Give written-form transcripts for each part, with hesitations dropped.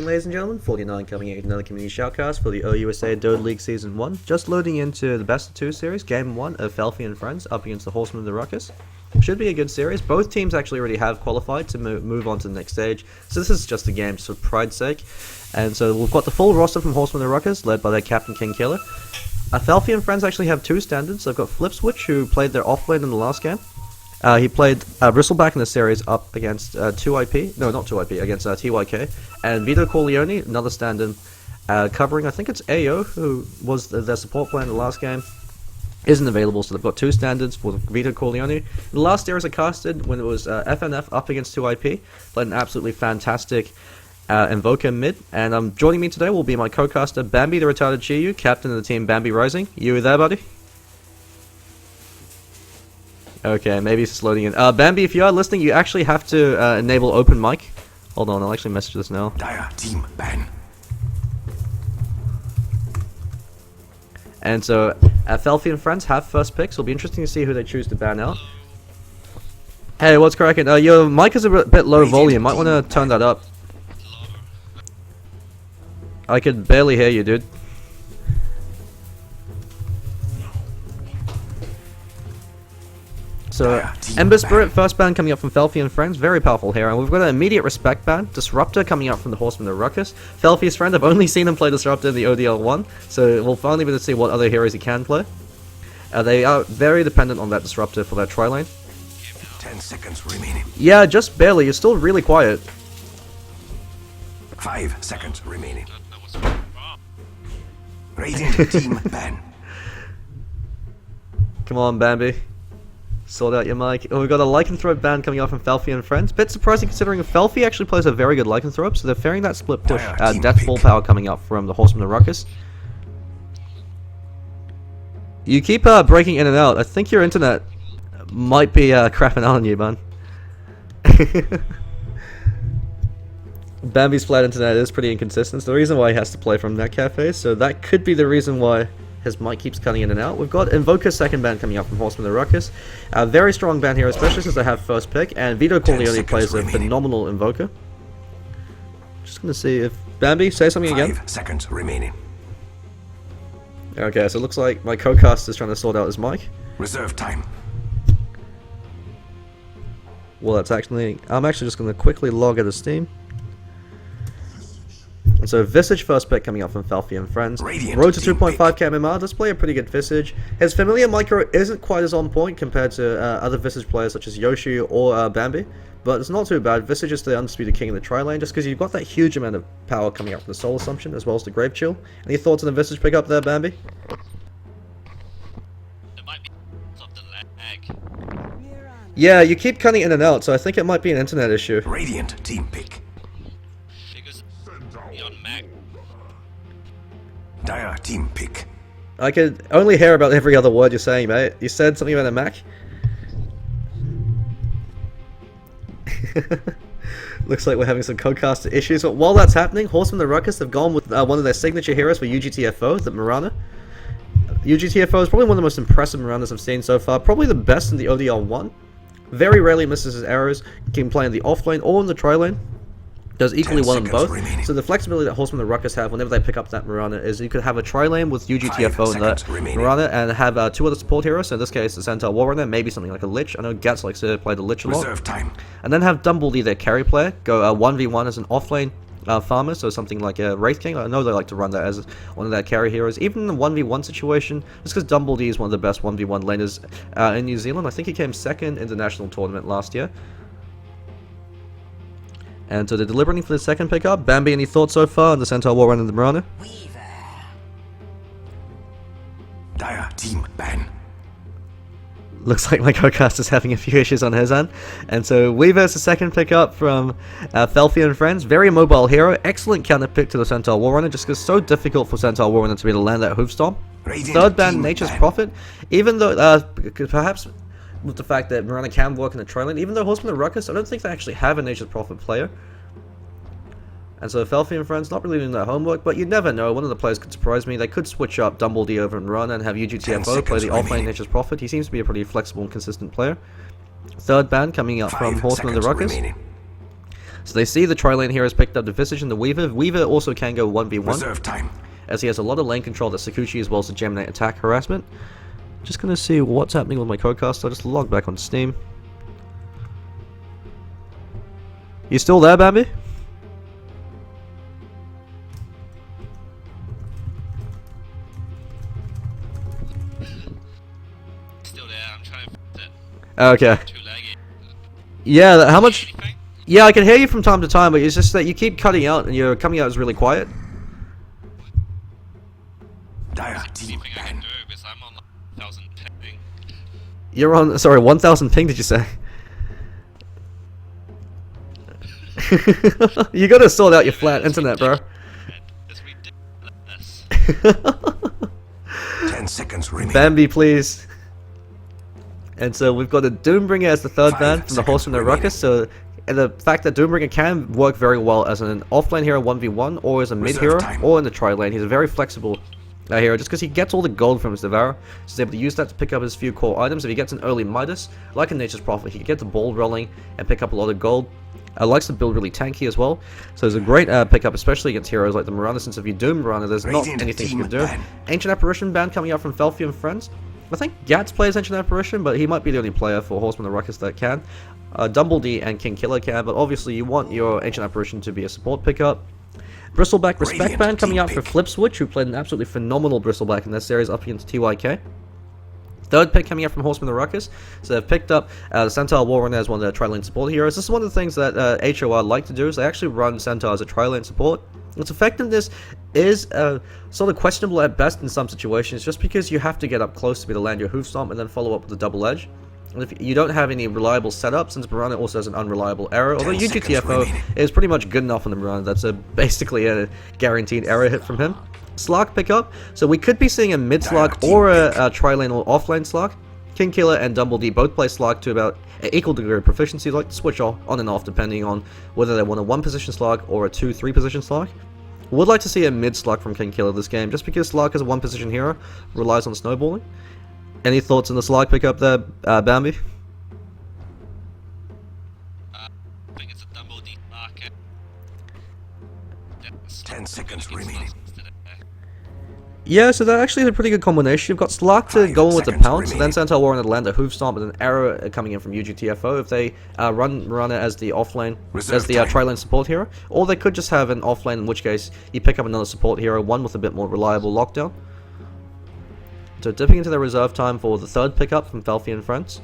Ladies and gentlemen, 49 coming in with another community shoutcast for the OUSA Dota League Season 1. Just loading into the best of 2 series, Game 1 of Felfy and Friends up against the Horsemen of the Ruckus. Should be a good series. Both teams actually already have qualified to move on to the next stage, so this is just a game just for pride's sake. And so we've got the full roster from Horsemen of the Ruckus, led by their captain King Killer. Felfy and Friends actually have 2 standards. They've got Flip Switch, who played their offlane in the last game. He played Bristleback in the series up against 2IP, no not 2IP, against TYK, and Vito.Corleone, another stand-in, covering, I think it's AO, who was their support player in the last game, isn't available, so they've got 2 standards for Vito.Corleone. The last series I casted, when it was FnF up against 2IP, played an absolutely fantastic Invoker mid, and joining me today will be my co-caster Bambi, the retarded Chiyuu, captain of the team Bambi Rising. You there, buddy? Okay, maybe it's just loading in. Bambi, if you are listening, you actually have to enable open mic. Hold on, I'll actually message this now. Dire team ban. And so, Felfy and Friends have first picks. It'll be interesting to see who they choose to ban out. Hey, what's cracking? Your mic is a bit low volume. Might want to turn that up. I could barely hear you, dude. So, Ember Spirit, first ban coming up from Felfy and Friends, very powerful hero. And we've got an immediate respect ban, Disruptor coming up from the Horsemen of Ruckus. Felfy's friend, I've only seen him play Disruptor in the ODL1, so we'll finally be able to see what other heroes he can play. They are very dependent on that Disruptor for their tri-lane. 10 seconds remaining. Yeah, just barely, you're still really quiet. 5 seconds remaining. Radiant team ban. Come on, Bambi. Sort out your mic. Oh, we've got a Lycanthrope ban coming up from Felfy and Friends. Bit surprising considering Felfy actually plays a very good Lycanthrope, so they're fearing that split push. Death Full Power coming up from the Horsemen of Ruckus. You keep breaking in and out. I think your internet might be crapping out on you, man. Bambi's flat internet is pretty inconsistent. It's the reason why he has to play from that cafe, so that could be the reason why his mic keeps cutting in and out. We've got Invoker's second ban coming up from Horsemen of the Ruckus. A very strong ban here, especially since they have first pick, and Vito.Corleone plays a phenomenal Invoker. Just gonna see if... Bambi, say something again. 5 seconds remaining. Okay, so it looks like my co-cast is trying to sort out his mic. Reserve time. Well, that's actually... I'm actually just gonna quickly log out of Steam. And so Visage first pick coming up from Felfy and Friends. Road to 2.5k MMR does play a pretty good Visage. His familiar micro isn't quite as on point compared to other Visage players such as Yoshi or Bambi, but it's not too bad. Visage is the undisputed king in the tri-lane just because you've got that huge amount of power coming up from the Soul Assumption as well as the Grave Chill. Any thoughts on the Visage pick up there, Bambi? It might be something lag. Yeah, you keep cutting in and out, so I think it might be an internet issue. Radiant team pick. Dire team pick. I could only hear about every other word you're saying, mate. You said something about a Mac? Looks like we're having some co-caster issues, but while that's happening, Horsemen of the Ruckus have gone with one of their signature heroes for UGTFO, the Mirana. UGTFO is probably one of the most impressive Miranas I've seen so far, probably the best in the ODL1. Very rarely misses his arrows, can play in the off lane or in the tri lane. Does equally well in both. Remaining. So the flexibility that Horsemen of the Ruckus have whenever they pick up that Mirana is you could have a tri-lane with UGTFO and that Mirana and have 2 other support heroes, so in this case the Centaur Warrunner, maybe something like a Lich. I know Gats likes to play the Lich a lot. Reserve time. And then have Dumbledy, their carry player, go 1v1 as an offlane farmer, so something like a Wraith King. I know they like to run that as one of their carry heroes. Even in the 1v1 situation, just because Dumbledy is one of the best 1v1 laners in New Zealand. I think he came second in the national tournament last year. And so they're deliberating for the second pickup. Bambi, any thoughts so far on the Centaur Warrunner and the Mirana? Dire team ban. Looks like my co-cast is having a few issues on his end. And so Weaver's the second pickup from Felfy and Friends. Very mobile hero. Excellent counter pick to the Centaur Warrunner, just because it's so difficult for Centaur Warrunner to be able to land that hoof stomp. Third ban, Nature's Prophet. Even though, perhaps with the fact that Mirana can work in the tri-lane, even though Horsemen of the Ruckus, I don't think they actually have a Nature's Prophet player. And so Felfy and Friends not really doing their homework, but you never know. One of the players could surprise me. They could switch up Dumbledy over and run and have UGTFO play the offlane Nature's Prophet. He seems to be a pretty flexible and consistent player. Third ban coming up from Horsemen of the Ruckus. So they see the tri-lane heroes picked up the Visage and the Weaver. Weaver also can go 1v1. Reserve time. As he has a lot of lane control that Sakuchi as well as the Gemini attack harassment. Just gonna see what's happening with my codecast. I'll just log back on Steam. You still there, Bambi? Still there, I'm trying to fix it. Okay. Too laggy. Yeah, how much... Anything? Yeah, I can hear you from time to time, but it's just that you keep cutting out and you're coming out as really quiet. Dire team Anything I can ban. do because I'm on like 1,000 ping. You're on... Sorry, 1,000 ping, did you say? You gotta sort out your flat internet, bro. It's ridiculous. 10 seconds remaining. Bambi, please. And so we've got a Doombringer as the third 5 ban from the seconds Horseman of Ruckus. So and the fact that Doombringer can work very well as an offlane hero 1v1 or as a mid hero time. or in the tri-lane. He's a very flexible hero just because he gets all the gold from his Devourer. So he's able to use that to pick up his few core items. If he gets an early Midas, like in Nature's Prophet, he can get the ball rolling and pick up a lot of gold. Likes to build really tanky as well. So it's a great pickup, especially against heroes like the Mirana, since if you Doom Mirana, there's not Radiant anything you team can do. ban. Ancient Apparition ban coming out from Felfi and Friends. I think Gats plays Ancient Apparition, but he might be the only player for Horseman of Ruckus that can. Dumbledy and King Killer can, but obviously you want your Ancient Apparition to be a support pickup. Bristleback Respect Radiant ban coming team out for pick. Flip Switch, who played an absolutely phenomenal Bristleback in this series up against TYK. Third pick coming out from Horseman of Ruckus. So they've picked up the Centaur Warrunner as one of their tri-lane support heroes. This is one of the things that HoR like to do, is they actually run Centaur as a tri-lane support. Its effectiveness is sort of questionable at best in some situations, just because you have to get up close to be able to land your hoof stomp and then follow up with a double edge. And if you don't have any reliable setup, since Mirana also has an unreliable error, although 10 seconds UGTFO remaining. is pretty much good enough on the Mirana, that's basically a guaranteed error hit from him. Slark pickup, so we could be seeing a mid Slark or a tri-lane or off-lane Slark. King Killer and Dumbledy both play Slark to about an equal degree of proficiency, like to switch on and off depending on whether they want a 1-position Slark or a 2-3 position Slark. Would like to see a mid Slark from King Killer this game, just because Slark is a 1-position hero, relies on snowballing. Any thoughts on the Slark pickup there, Bambi? I think it's a Dumbledy Slark. 10 seconds remaining. Yeah, so that actually is a pretty good combination. You've got Slark to 5 go in with the seconds pounce, then remaining. Centaur Warrunner to land a hoof stomp, and an arrow coming in from UGTFO if they run Mirana as the offlane, Reserve as the time. tri-lane support hero. Or they could just have an offlane, in which case you pick up another support hero, one with a bit more reliable lockdown. So dipping into their reserve time for the third pickup from Felfi and Friends.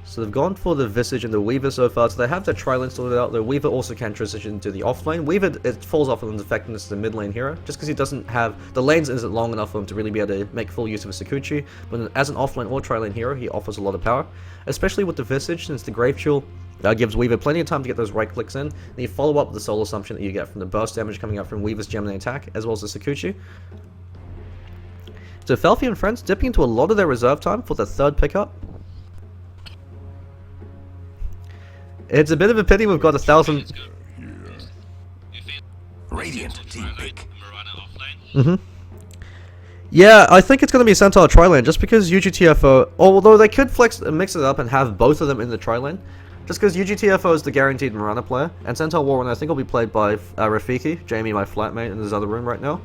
So they've gone for the Visage and the Weaver so far, so they have their tri-lane sorted out. The Weaver also can transition to the off-lane. Weaver, it falls off on his effectiveness as a mid-lane hero, just because he doesn't have... The lanes isn't long enough for him to really be able to make full use of his Sakuchi, but as an off-lane or tri-lane hero, he offers a lot of power. Especially with the Visage, since the Grave Jewel gives Weaver plenty of time to get those right clicks in, and you follow up with the soul assumption that you get from the burst damage coming out from Weaver's Gemini attack, as well as the Sakuchi. So Felfi and Friends dipping into a lot of their reserve time for the third pickup. It's a bit of a pity we've got 1,000... It's good. You feel Radiant also team tri-lane, pick. Mirana offlane? Yeah, I think it's going to be Centaur tri-lane, just because UGTFO... Although they could mix it up and have both of them in the tri-lane. Just because UGTFO is the guaranteed Mirana player, and Centaur Warrunner I think will be played by Rafiki, Jamie, my flatmate, in his other room right now.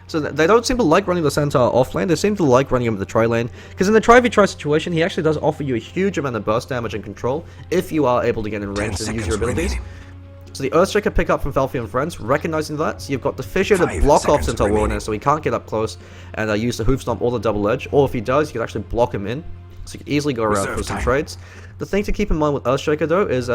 So they don't seem to like running the Centaur offlane, they seem to like running him in the tri-lane, because in the tri-v-tri situation, he actually does offer you a huge amount of burst damage and control, if you are able to get in 10 range and use seconds your abilities. remaining. So the Earthshaker pick up from Felfi and Friends, recognizing that, so you've got the Fissure to 5 block off seconds Centaur remaining. Warrunner, so he can't get up close and use the Hoof Stomp or the Double Edge, or if he does, you can actually block him in, so you can easily go around Reserve for some time. trades. The thing to keep in mind with Earthshaker though is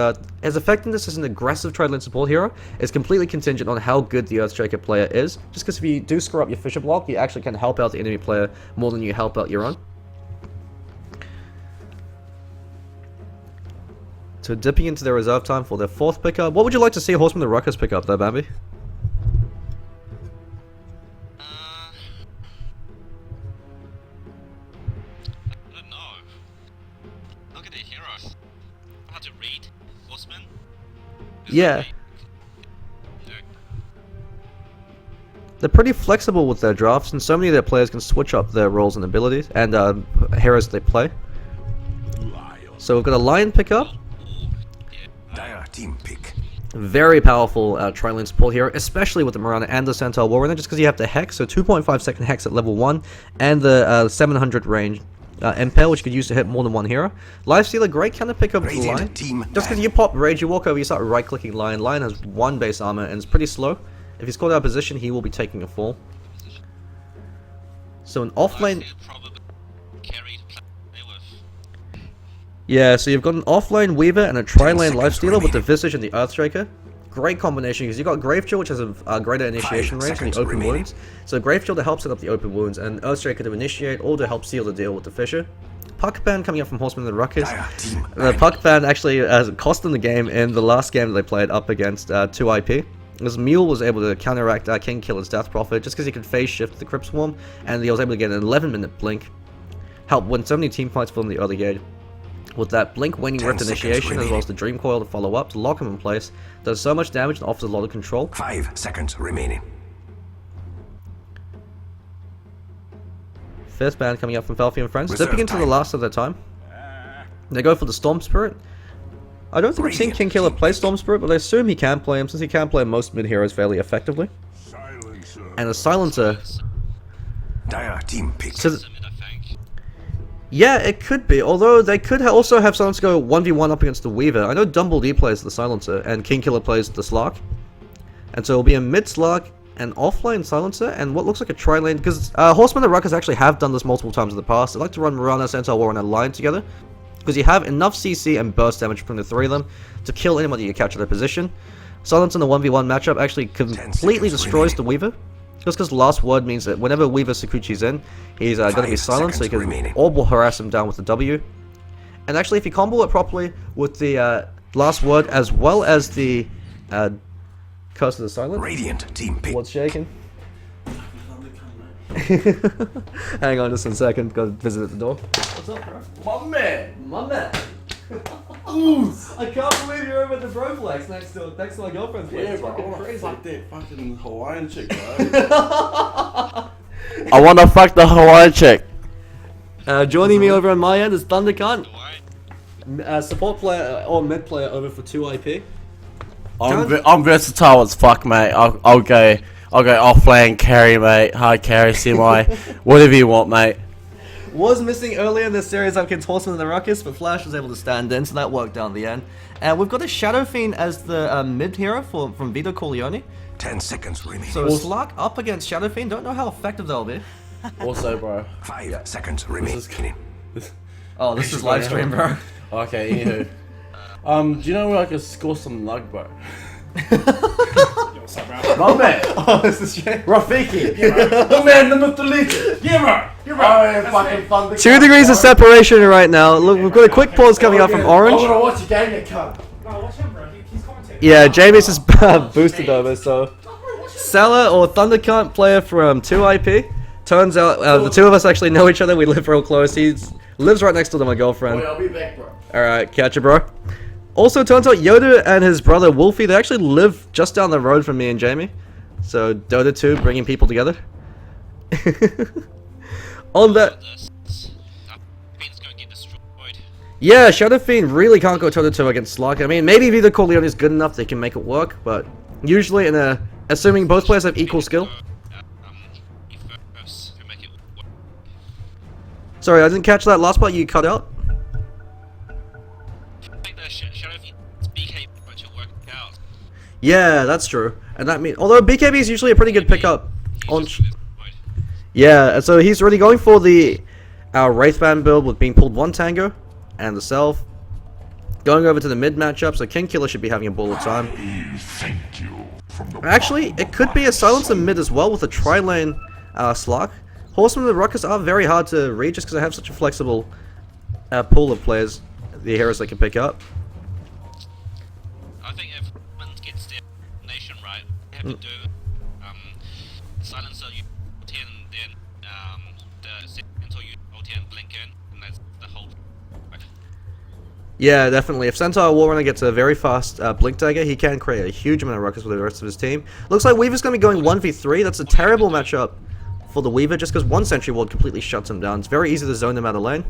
his effectiveness as an aggressive tri-lane support hero is completely contingent on how good the Earthshaker player is, just because if you do screw up your Fissure block, you actually can help out the enemy player more than you help out your own. So dipping into their reserve time for their fourth pickup. What would you like to see Horseman of Ruckus pick up there, Bambi? I don't know. Look at the heroes. Hard to read. Horseman? Is Yeah. that like- no. They're pretty flexible with their drafts, and so many of their players can switch up their roles and abilities, and heroes they play. So we've got a Lion pickup. Dire team pick. Very powerful tri-lane support here, especially with the Mirana and the Centaur Warrunner, just because you have the Hex, so 2.5 second Hex at level 1, and the 700 range Impale, which you could use to hit more than one hero. Lifestealer, great counter pickup with the Lion. Just because you pop Rage, you walk over, you start right-clicking Lion. Lion has 1 base armor and it's pretty slow. If he's caught out of position, he will be taking a fall. So an offlane... Yeah, so you've got an offlane Weaver and a tri-lane Lifestealer with the Visage and the Earthshaker. Great combination, because you've got Gravechill, which has a greater initiation range and the open wounds. So Gravechill to help set up the open wounds, and Earthshaker to initiate, or to help seal the deal with the Fissure. Puck Band coming up from Horseman of the Ruckus. The Puck Band actually cost them the game in the last game that they played up against 2IP. This Mule was able to counteract King Killer's Death Prophet just because he could phase shift the Crypt Swarm, and he was able to get an 11-minute blink. Help win so many team fights from the early game. With that Blink Waning Rift initiation, as well as the Dream Coil to follow up to lock him in place, does so much damage and offers a lot of control. 5 seconds remaining. First band coming up from Felfie and Friends, Reserve dipping into the time. last of their time. They go for the Storm Spirit. I don't think I've seen King Killer play Storm Spirit, but I assume he can play him, since he can play most mid-heroes fairly effectively. And a Silencer. Dire team pick. So yeah, it could be, although they could also have Silencer go 1v1 up against the Weaver. I know Dumble plays the Silencer, and King Killer plays the Slark. And so it'll be a mid-Slark, an offlane Silencer, and what looks like a tri-lane, because Horsemen of the Ruckus actually have done this multiple times in the past. They like to run Mirana, Centaur, Warrunner, and Lion together, because you have enough CC and burst damage from the 3 of them to kill anybody you catch at their position. Silencer in the 1v1 matchup actually completely destroys the Weaver. Just because last word means that whenever Weaver Sakuchi's in, he's going to be silent, so you can Orb will harass him down with the W. And actually, if you combo it properly with the last word as well as the Curse of the Silence. Radiant team pick. What's shaking? Hang on just a second, got to visit at the door. What's up, bro? My man! I can't believe you're over at the Broflex next to my girlfriend's place. Yeah, It's bro, I fucking wanna crazy. fuck that fucking Hawaiian chick, bro. I wanna fuck the Hawaiian chick. Joining me over on my end is Thunderkunt. Support player or mid player over for 2IP. I'm versatile as fuck, mate. I'll go offlane, carry, mate, hard carry, semi, whatever you want, mate. Was missing earlier in this series up against Horseman of the Ruckus, but Flash was able to stand in, so that worked out in the end. And we've got a Shadow Fiend as the mid hero from Vito.Corleone. 10 seconds remaining. So Slark up against Shadow Fiend, don't know how effective they'll be. Also, bro. 5 seconds remaining. Oh, this is live stream, bro. Okay, anywho. Do you know where I can score some lug, bro? What's up, bro? My man! Oh, this is Jay. Rafiki! The man, number 3! Yeah, bro. You're Oh, right. fucking fun. 2 degrees of separation right now. Look, we've got a quick pause coming up from I'm Orange. gonna watch a game, you cunt. No, watch him, bro. He's commentating. Yeah, Jamie's just boosted over, so... Salah or Thunderkunt player from 2IP. Turns out the 2 of us actually know each other, we live real close. He lives right next door to my girlfriend. I'll be back, bro. Alright, catch you, bro. Also, turns out Yoda and his brother Wolfie, they actually live just down the road from me and Jamie. So, Dota 2 bringing people together. On that... Fiend's gonna get destroyed. Yeah, Shadow Fiend really can't go toe-to-toe against Slark. I mean, maybe Vito.Corleone is good enough they can make it work, but usually in a... Assuming both players have equal skill. First to make it work. Sorry, I didn't catch that last part you cut out. I think that Shadow Fiend's BK to work out. Yeah, that's true. And that means... Although BKB is usually a pretty good pickup. On... He's just Yeah, and so he's already going for the Wraithband build with being pulled 1 Tango and the Self. Going over to the mid matchup, so King Killer should be having a ball of time. Actually, it could be a Silencer mid as well with a tri-lane Slark. Horsemen of the Ruckus are very hard to read just because they have such a flexible pool of players, the heroes they can pick up. I think if one gets their nation right, they have to do Silencer you 10, then the Centaur you 10 blink in, and that's the whole. Yeah, definitely. If Centaur Warrunner gets a very fast Blink Dagger, he can create a huge amount of ruckus with the rest of his team. Looks like Weaver's going to be going 1v3. That's a terrible matchup for the Weaver, just because 1 Sentry Ward completely shuts him down. It's very easy to zone him out of lane.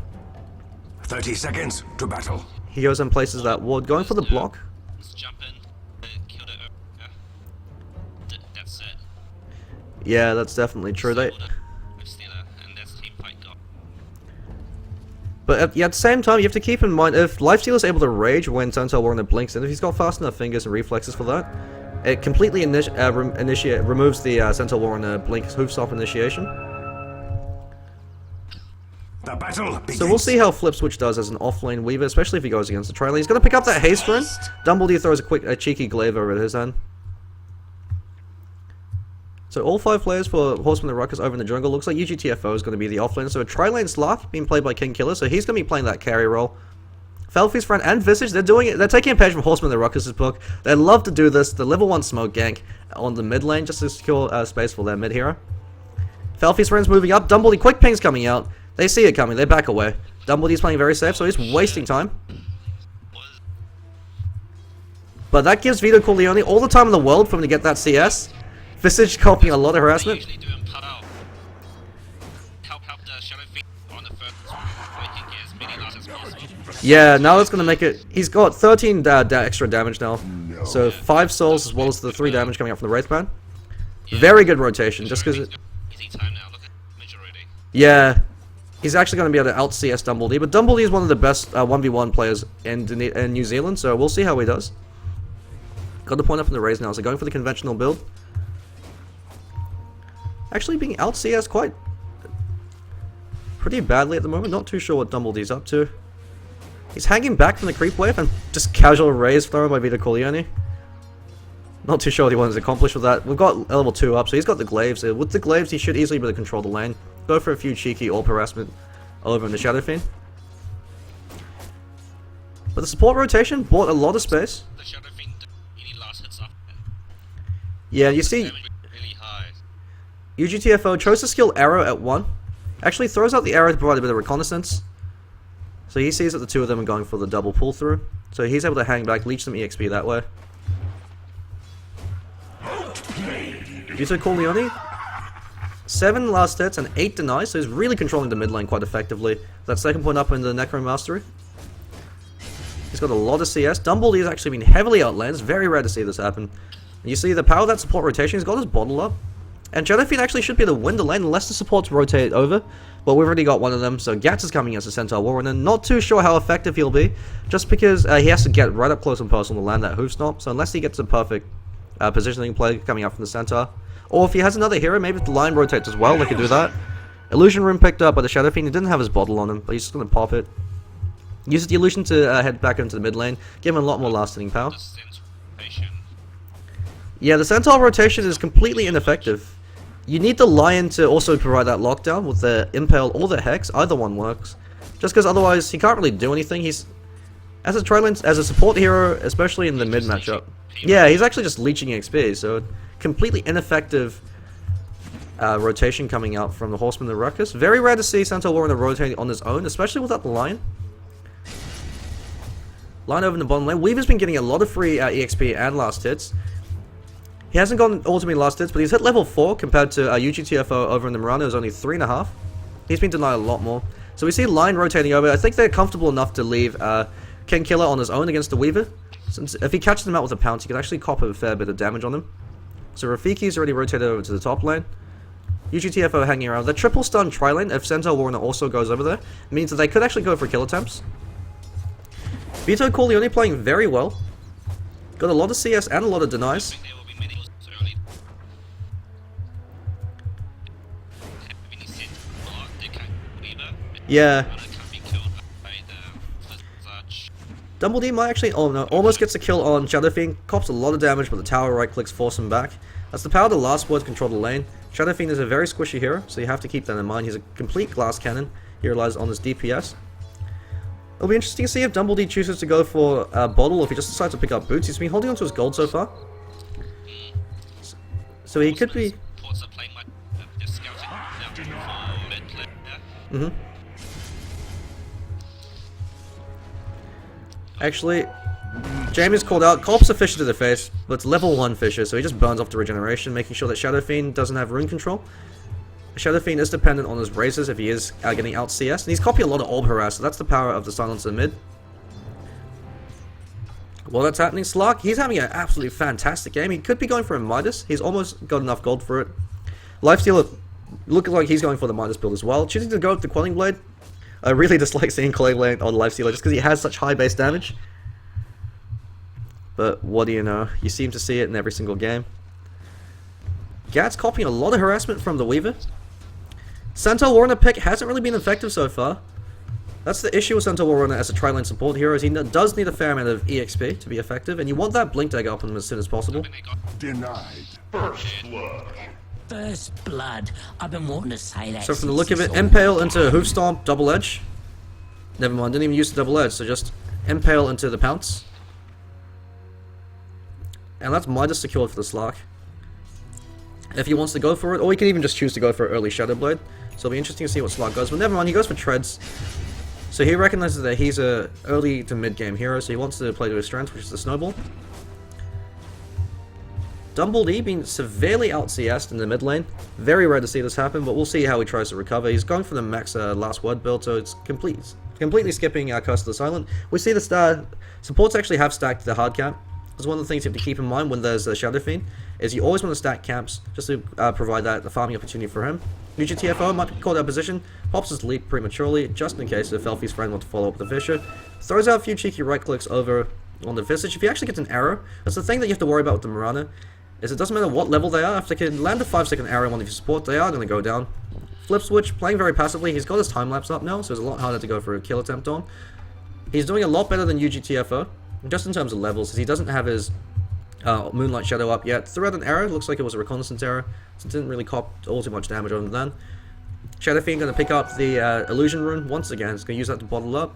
30 seconds to battle. He goes and places that ward, going for the block. Let's jump in, kill the that's it. Yeah, that's definitely true. They, And that's team fight go. but at the same time, you have to keep in mind, if Lifesteal is able to rage when Centaur Warrunner blinks in, if he's got fast enough fingers and reflexes for that, it completely removes the Centaur Warrunner blink hoofstop initiation. The battle begins. So we'll see how Flip Switch does as an offlane Weaver, especially if he goes against the tri-lane. He's going to pick up that haste rune. Dumbledore throws a cheeky glaive over at his end. So all 5 players for Horseman of the Ruckus over in the jungle. Looks like UGTFO is going to be the offlane. So a tri-lane Slark being played by King Killer, so he's going to be playing that carry role. Felfie's friend and Visage, they're doing it. They're taking a page from Horseman of the Ruckus' book. They love to do this. The level 1 smoke gank on the mid lane just to secure space for their mid hero. Felfie's friend's moving up. Dumbledore quick ping's coming out. They see it coming. They back away. Dumbledore's playing very safe, so he's wasting time. But that gives Vito.Corleone all the time in the world for him to get that CS. Visage copying a lot of harassment. Usually do him cut out. Help the Shadow Fiend on the first so he can get as many lives as possible. Yeah, now that's going to make it... He's got 13 extra damage now. So 5 souls as well as the 3 damage coming out from the Wraithband. Very good rotation, just because... Easy time now. Look at damage already. Yeah. He's actually going to be able to out-CS Dumbledore, but Dumbledore is one of the best 1v1 players in New Zealand, so we'll see how he does. Got the point up in the raise now, so going for the conventional build. Actually being out-CS quite... pretty badly at the moment, not too sure what Dumbledore's up to. He's hanging back from the creep wave and just casual raise thrown by Vito.Corleone. Not too sure what he wants to accomplish with that. We've got level 2 up, so he's got the glaives. With the glaives, he should easily be able to control the lane. Go for a few cheeky AWP harassment over in the Shadow Fiend. But the support rotation bought a lot of space. The Shadow Fiend, any last hits up. Yeah, you see, Damage really high. UGTFO chose to skill arrow at 1. Actually throws out the arrow to provide a bit of reconnaissance. So he sees that the 2 of them are going for the double pull through. So he's able to hang back, leech some EXP that way. Vito.Corleone, 7 last hits and 8 denies, so he's really controlling the mid lane quite effectively. That second point up in the Necro Mastery. He's got a lot of CS. Dumbledore's actually been heavily outlanded. It's very rare to see this happen. And you see the power of that support rotation, he's got his bottle up. And Shadow Fiend actually should be able to win the lane unless the supports rotate over. But we've already got one of them, so Gats is coming as a Centaur Warrunner. Not too sure how effective he'll be, just because he has to get right up close and personal to land that hoof stomp. So unless he gets a perfect positioning play coming out from the Centaur. Or if he has another hero, maybe if the line rotates as well, they could do that. Illusion Room picked up by the Shadow Fiend. He didn't have his bottle on him, but he's just going to pop it. Uses the illusion to head back into the mid lane, give him a lot more lasting power. Yeah, the Centaur rotation is completely ineffective. You need the Lion to also provide that lockdown with the Impale or the Hex. Either one works. Just because otherwise he can't really do anything. He's as a tri-lane, as a support hero, especially in the mid matchup. Yeah, he's actually just leeching XP, so completely ineffective rotation coming out from the Horseman of the Ruckus. Very rare to see Centaur Warrunner rotating on his own, especially without the Lion. Line over in the bottom lane. Weaver's been getting a lot of free EXP and last hits. He hasn't gotten ultimate last hits, but he's hit level 4 compared to UGTFO over in the Mirana, who's only 3.5. He's been denied a lot more. So we see Line rotating over. I think they're comfortable enough to leave King Killer on his own against the Weaver. Since if he catches them out with a pounce, he can actually cop a fair bit of damage on them. So Rafiki's already rotated over to the top lane. UGTFO hanging around. The triple stun tri-lane, if Centaur Warrunner also goes over there, means that they could actually go for kill attempts. Vito.Corleone playing very well. Got a lot of CS and a lot of denies. Yeah. Dumbledore might actually, oh no, almost gets a kill on Shadow Fiend, cops a lot of damage, but the tower right clicks force him back. That's the power of the last word to control the lane. Shadow Fiend is a very squishy hero, so you have to keep that in mind. He's a complete glass cannon. He relies on his DPS. It'll be interesting to see if Dumbledore chooses to go for a bottle, or if he just decides to pick up boots. He's been holding onto his gold so far. So he could be... Actually, Jamie's called out. Culp's a Fisher to the face, but it's level 1 Fisher, so he just burns off the regeneration, making sure that Shadow Fiend doesn't have rune control. Shadow Fiend is dependent on his raises if he is getting out CS, and he's copying a lot of orb harass, so that's the power of the silencer mid. While that's happening, Slark, he's having an absolutely fantastic game. He could be going for a Midas. He's almost got enough gold for it. Lifestealer looking like he's going for the Midas build as well. Choosing to go with the Quelling Blade. I really dislike seeing Quelling Blade on Lifestealer just because he has such high base damage. But what do you know? You seem to see it in every single game. Gat's copying a lot of harassment from the Weaver. Centaur Warrunner pick hasn't really been effective so far. That's the issue with Centaur Warrunner as a tri-lane support hero, is he does need a fair amount of EXP to be effective, and you want that Blink Dagger up on him as soon as possible. Denied. First blood. I've been wanting to say that. So from the look of it, Impale into Hoof Stomp, Double Edge. Never mind, didn't even use the Double Edge, so just Impale into the Pounce. And that's Midas secured for the Slark. If he wants to go for it, or he can even just choose to go for early Shadow Blade. So it'll be interesting to see what Slark goes, but never mind, he goes for Treads. So he recognizes that he's a early to mid game hero, so he wants to play to his strength, which is the Snowball. Dumbled being severely out CS'd in the mid lane. Very rare to see this happen, but we'll see how he tries to recover. He's going for the max last word build, so it's completely skipping Curse of the Silent. We see the supports actually have stacked the hard cap. That's one of the things you have to keep in mind when there's a Shadow Fiend, is you always want to stack camps just to provide the farming opportunity for him. UGTFO might be caught out of position, pops his leap prematurely, just in case if Elfie's friend wants to follow up with the Fisher. Throws out a few cheeky right clicks over on the Visage. If he actually gets an arrow, that's the thing that you have to worry about with the Mirana, is it doesn't matter what level they are, if they can land a 5-second arrow on one of your support, they are going to go down. Flip Switch, playing very passively, he's got his time lapse up now, so it's a lot harder to go for a kill attempt on. He's doing a lot better than UGTFO, just in terms of levels, as he doesn't have his Moonlight Shadow up yet. Threw out an arrow, looks like it was a reconnaissance arrow, so it didn't really cop all too much damage other than that. Shadow Fiend going to pick up the Illusion Rune once again, he's going to use that to bottle up.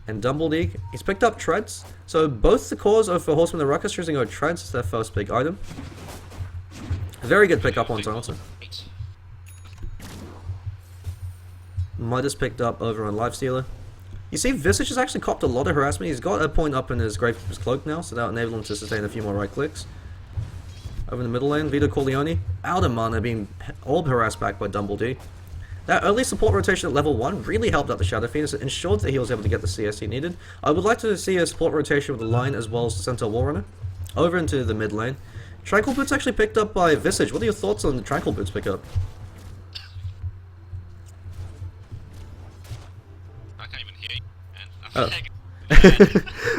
And Dumbled, he's picked up Treads, so both the cores of Horseman of the Ruckus choosing to go Treads as their first big item. Very good pick up on Silencer. Midas picked up over on Lifestealer. You see, Visage has actually copped a lot of harassment. He's got a point up in his Gravekeeper's Cloak now, so that'll enable him to sustain a few more right clicks. Over in the middle lane, Vito.Corleone, out of mana, being orb harassed back by Dumbled. That early support rotation at level 1 really helped out the Shadow Fiend, as it ensured that he was able to get the CS he needed. I would like to see a support rotation with the line as well as the Centaur Warrunner. Over into the mid lane. Tranquil Boots actually picked up by Visage. What are your thoughts on the Tranquil Boots pickup? I can't even hear you. Oh.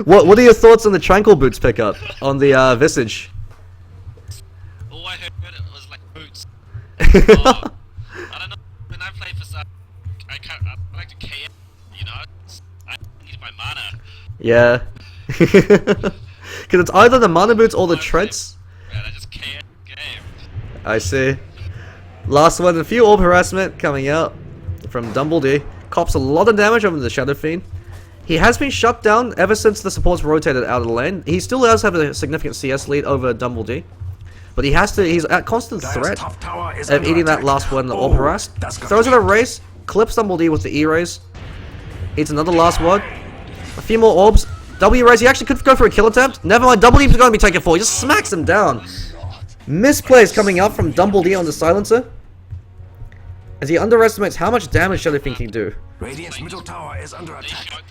What are your thoughts on the Tranquil Boots pickup on the Visage? All I heard was like boots. I don't know. When I play for I like to KM, you know. I need my mana. Yeah. Because it's either the mana boots or the treads. Man, I just KM game. I see. Last one, a few orb harassment coming out from Dumbled. Cops a lot of damage over the Shadow Fiend. He has been shut down ever since the supports rotated out of the lane. He still does have a significant CS lead over Dumbled. But he's at constant threat of eating that last one, the orb harass. Throws out a race, clips Dumbled with the E-raise. Eats another last word. A few more orbs. W raise, he actually could go for a kill attempt. Never mind, Dumbled is going to be taken for. He just smacks him down. Misplays coming out from Dumbled on the silencer, as he underestimates how much damage Shadow Fiend can do. Radiant's middle tower is under attack.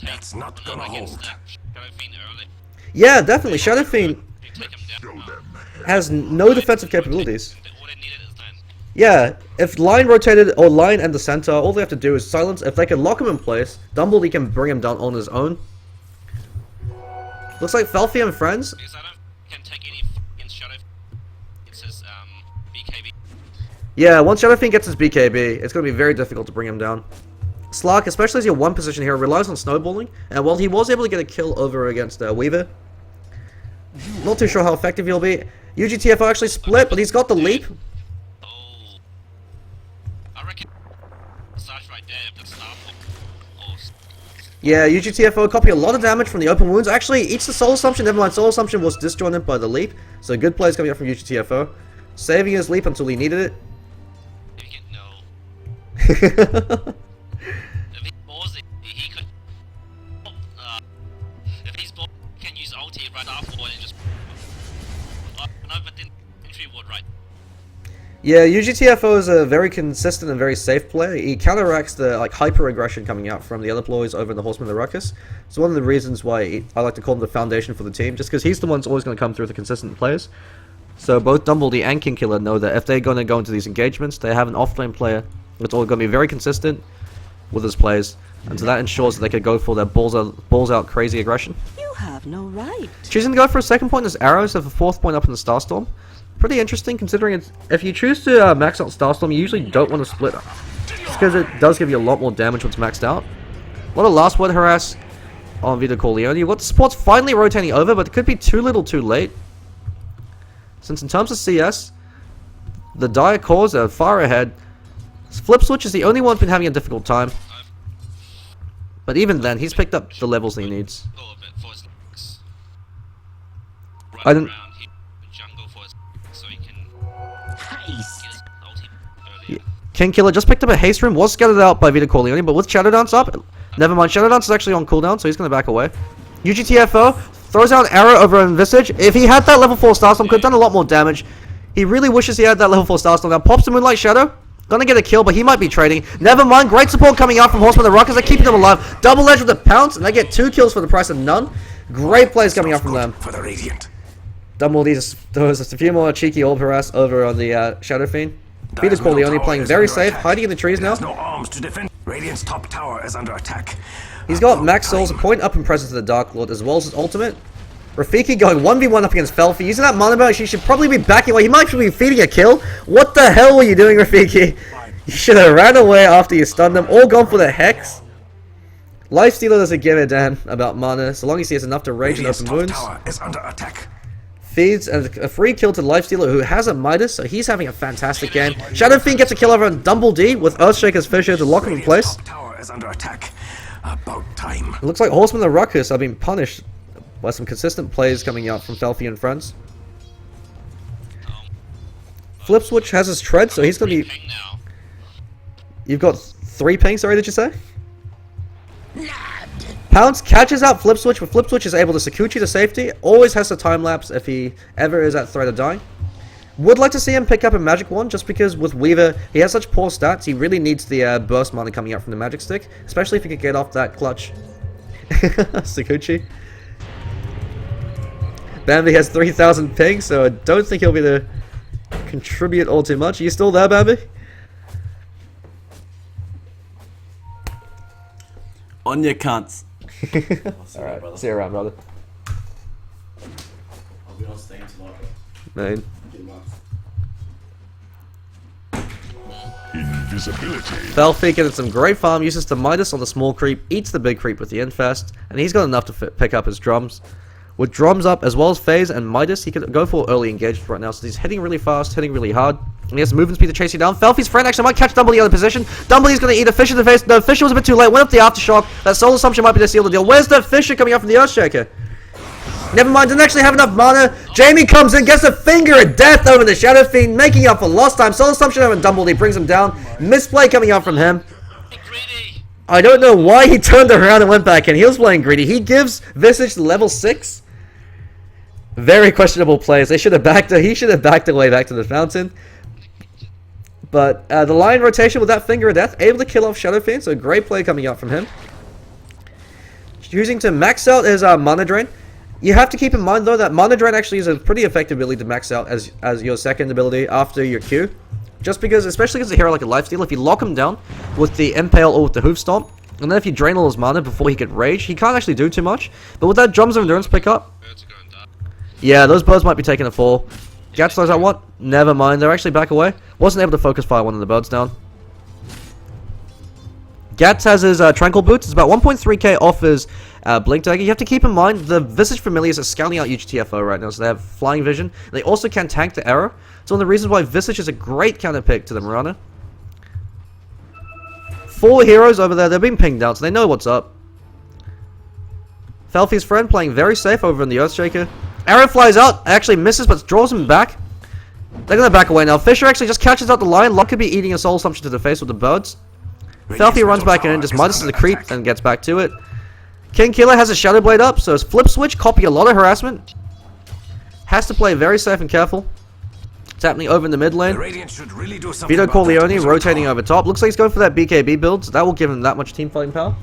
That's not gonna hold. Yeah, definitely. Shadow Fiend has no defensive capabilities. Yeah, if line rotated or line and the center, all they have to do is silence. If they can lock him in place, Dumbled can bring him down on his own. Looks like Felfie and friends. Yeah, once Shadow Fiend gets his BKB, it's going to be very difficult to bring him down. Slark, especially as your one position hero, relies on snowballing, and while he was able to get a kill over against Weaver, not too sure how effective he'll be. UGTFO actually split, but he's got the leap. Oh, I reckon Visage right there, but Yeah, UGTFO copy a lot of damage from the open wounds. Actually, eats the Soul Assumption. Never mind, Soul Assumption was disjointed by the leap, so good plays coming up from UGTFO. Saving his leap until he needed it. If he balls it, he could. If he's ball, he can use ulti right afterward and just. No, but then entry ward right. Yeah, UGTFO is a very consistent and very safe player. He counteracts the like hyper aggression coming out from the other ploys over in the Horseman of the Ruckus. It's one of the reasons why I like to call him the foundation for the team, just because he's the one that's always going to come through the consistent players. So both Dumbledy and Kingkiller know that if they're going to go into these engagements, they have an off-lane player that's all going to be very consistent with his plays, and so that ensures that they could go for their balls out crazy aggression. You have no right. Choosing to go for a second point is arrows of a fourth point up in the Starstorm. Pretty interesting considering if you choose to max out Starstorm, you usually don't want to split up, just because it does give you a lot more damage once maxed out. A lot of last word harass on Vito.Corleone. You've got the supports finally rotating over, but it could be too little too late. Since in terms of CS, the dire cores are far ahead. Flip Switch is the only one who's been having a difficult time. But even then, he's picked up the levels that he needs. All of it for his legs. I Run didn't- around here, jungle for his so he can Nice. get his ulti earlier. Kingkiller just picked up a haste room, was scattered out by Vito.Corleone, but with Shadow Dance up, never mind, Shadow Dance is actually on cooldown, so he's going to back away. UGTFO throws out an arrow over on Visage. If he had that level 4 Starstorm, could have done a lot more damage. He really wishes he had that level 4 Starstorm. Now pops the Moonlight Shadow. Gonna get a kill, but he might be trading. Never mind, great support coming out from Horseman of the Ruckus. They're keeping them alive. Double edge with a pounce, and they get 2 kills for the price of none. Great plays coming out from them. For the Radiant. Dumbledy just throws just a few more cheeky orb harass over on the Shadow Fiend. Vito.Corleone playing very safe, hiding in the trees now. There's no arms to defend. Radiant's top tower is under attack. He's got max souls, a point up in presence of the Dark Lord, as well as his ultimate. Rafiki going 1v1 up against Felfy. Using that mana burn, she should probably be backing away. He might actually be feeding a kill. What the hell were you doing, Rafiki? You should have ran away after you stunned them. All gone for the Hex. Lifestealer doesn't give a damn about mana, so long as he has enough to rage and Radiant's open top wounds. tower is under attack. Feeds a free kill to Lifestealer, who has a Midas, so he's having a fantastic game. Shadow Fiend gets a kill over on Dumbledy with Earthshaker's Fissure to lock him in Radiant's place. top tower is under attack. About time. It looks like Horsemen of the Ruckus are being punished by some consistent plays coming out from Felfy and friends. Flip Switch has his tread, so he's going to be... Ping now. You've got 3 pings, sorry, did you say? Pounce catches out Flip Switch, but Flip Switch is able to Sakuchi to safety. Always has a time lapse if he ever is at threat of dying. Would like to see him pick up a Magic Wand, just because with Weaver, he has such poor stats, he really needs the burst mana coming out from the Magic Stick, especially if he could get off that clutch. Sakuchi. Bambi has 3,000 ping, so I don't think he'll be able to contribute all too much. Are you still there, Bambi? On your cunts. Alright, see you around, brother. I'll be on Steam tomorrow. Man. Invisibility. Felfy getting some great farm, uses the Midas on the small creep, eats the big creep with the Infest, and he's got enough to pick up his drums. With drums up, as well as phase and Midas, he could go for early engagement right now, so he's hitting really fast, hitting really hard, and he has movement speed to chase you down. Felfy's friend actually might catch Dumbledy out of position. Dumbledy's going to eat a Fissure to the face. No, Fissure was a bit too late, went up the Aftershock. That Soul Assumption might be to seal the deal. Where's the Fissure coming out from the Earthshaker? Never mind, didn't actually have enough mana. Jamie comes in, gets a Finger of Death over the Shadow Fiend, making up for lost time. Soul Assumption over Dumbledy brings him down. Misplay coming out from him. Greedy. I don't know why he turned around and went back in. He was playing greedy. He gives Visage level 6. Very questionable plays. They should have backed. He should have backed away back to the fountain. But the Lion rotation with that Finger of Death, able to kill off Shadow Fiend. So great play coming out from him. Choosing to max out his Mana Drain. You have to keep in mind though that Mana Drain actually is a pretty effective ability to max out as your second ability after your Q. Just because, especially against a hero like a Lifestealer, if you lock him down with the Impale or with the Hoof Stomp, and then if you drain all his mana before he can rage, he can't actually do too much. But with that Drums of Endurance pick up, Birds are going dark. yeah, those birds might be taking a fall. Gats throws out what? Never mind, they're actually back away. Wasn't able to focus fire one of the birds down. Gats has his Tranquil Boots. It's about 1.3k off his Blink Dagger. You have to keep in mind the Visage Familiars are scouting out UGTFO right now, so they have flying vision. They also can tank the arrow. It's one of the reasons why Visage is a great counter pick to the Mirana. 4 heroes over there, they're being pinged out, so they know what's up. Felfy's friend playing very safe over in the Earthshaker. Arrow flies out, actually misses, but draws him back. They're gonna back away now. Fissure actually just catches out the line. Locke could be eating a Soul Assumption to the face with the birds. Felfy runs back in, just Midas the creep, and gets back to it. Kingkiller has a Shadow Blade up, so his Flip Switch, copy a lot of harassment. Has to play very safe and careful. It's happening over in the mid The lane. Radiant should really do something about that Vito.Corleone division rotating tower. over top. Looks like he's going for that BKB build, so that will give him that much team fighting power.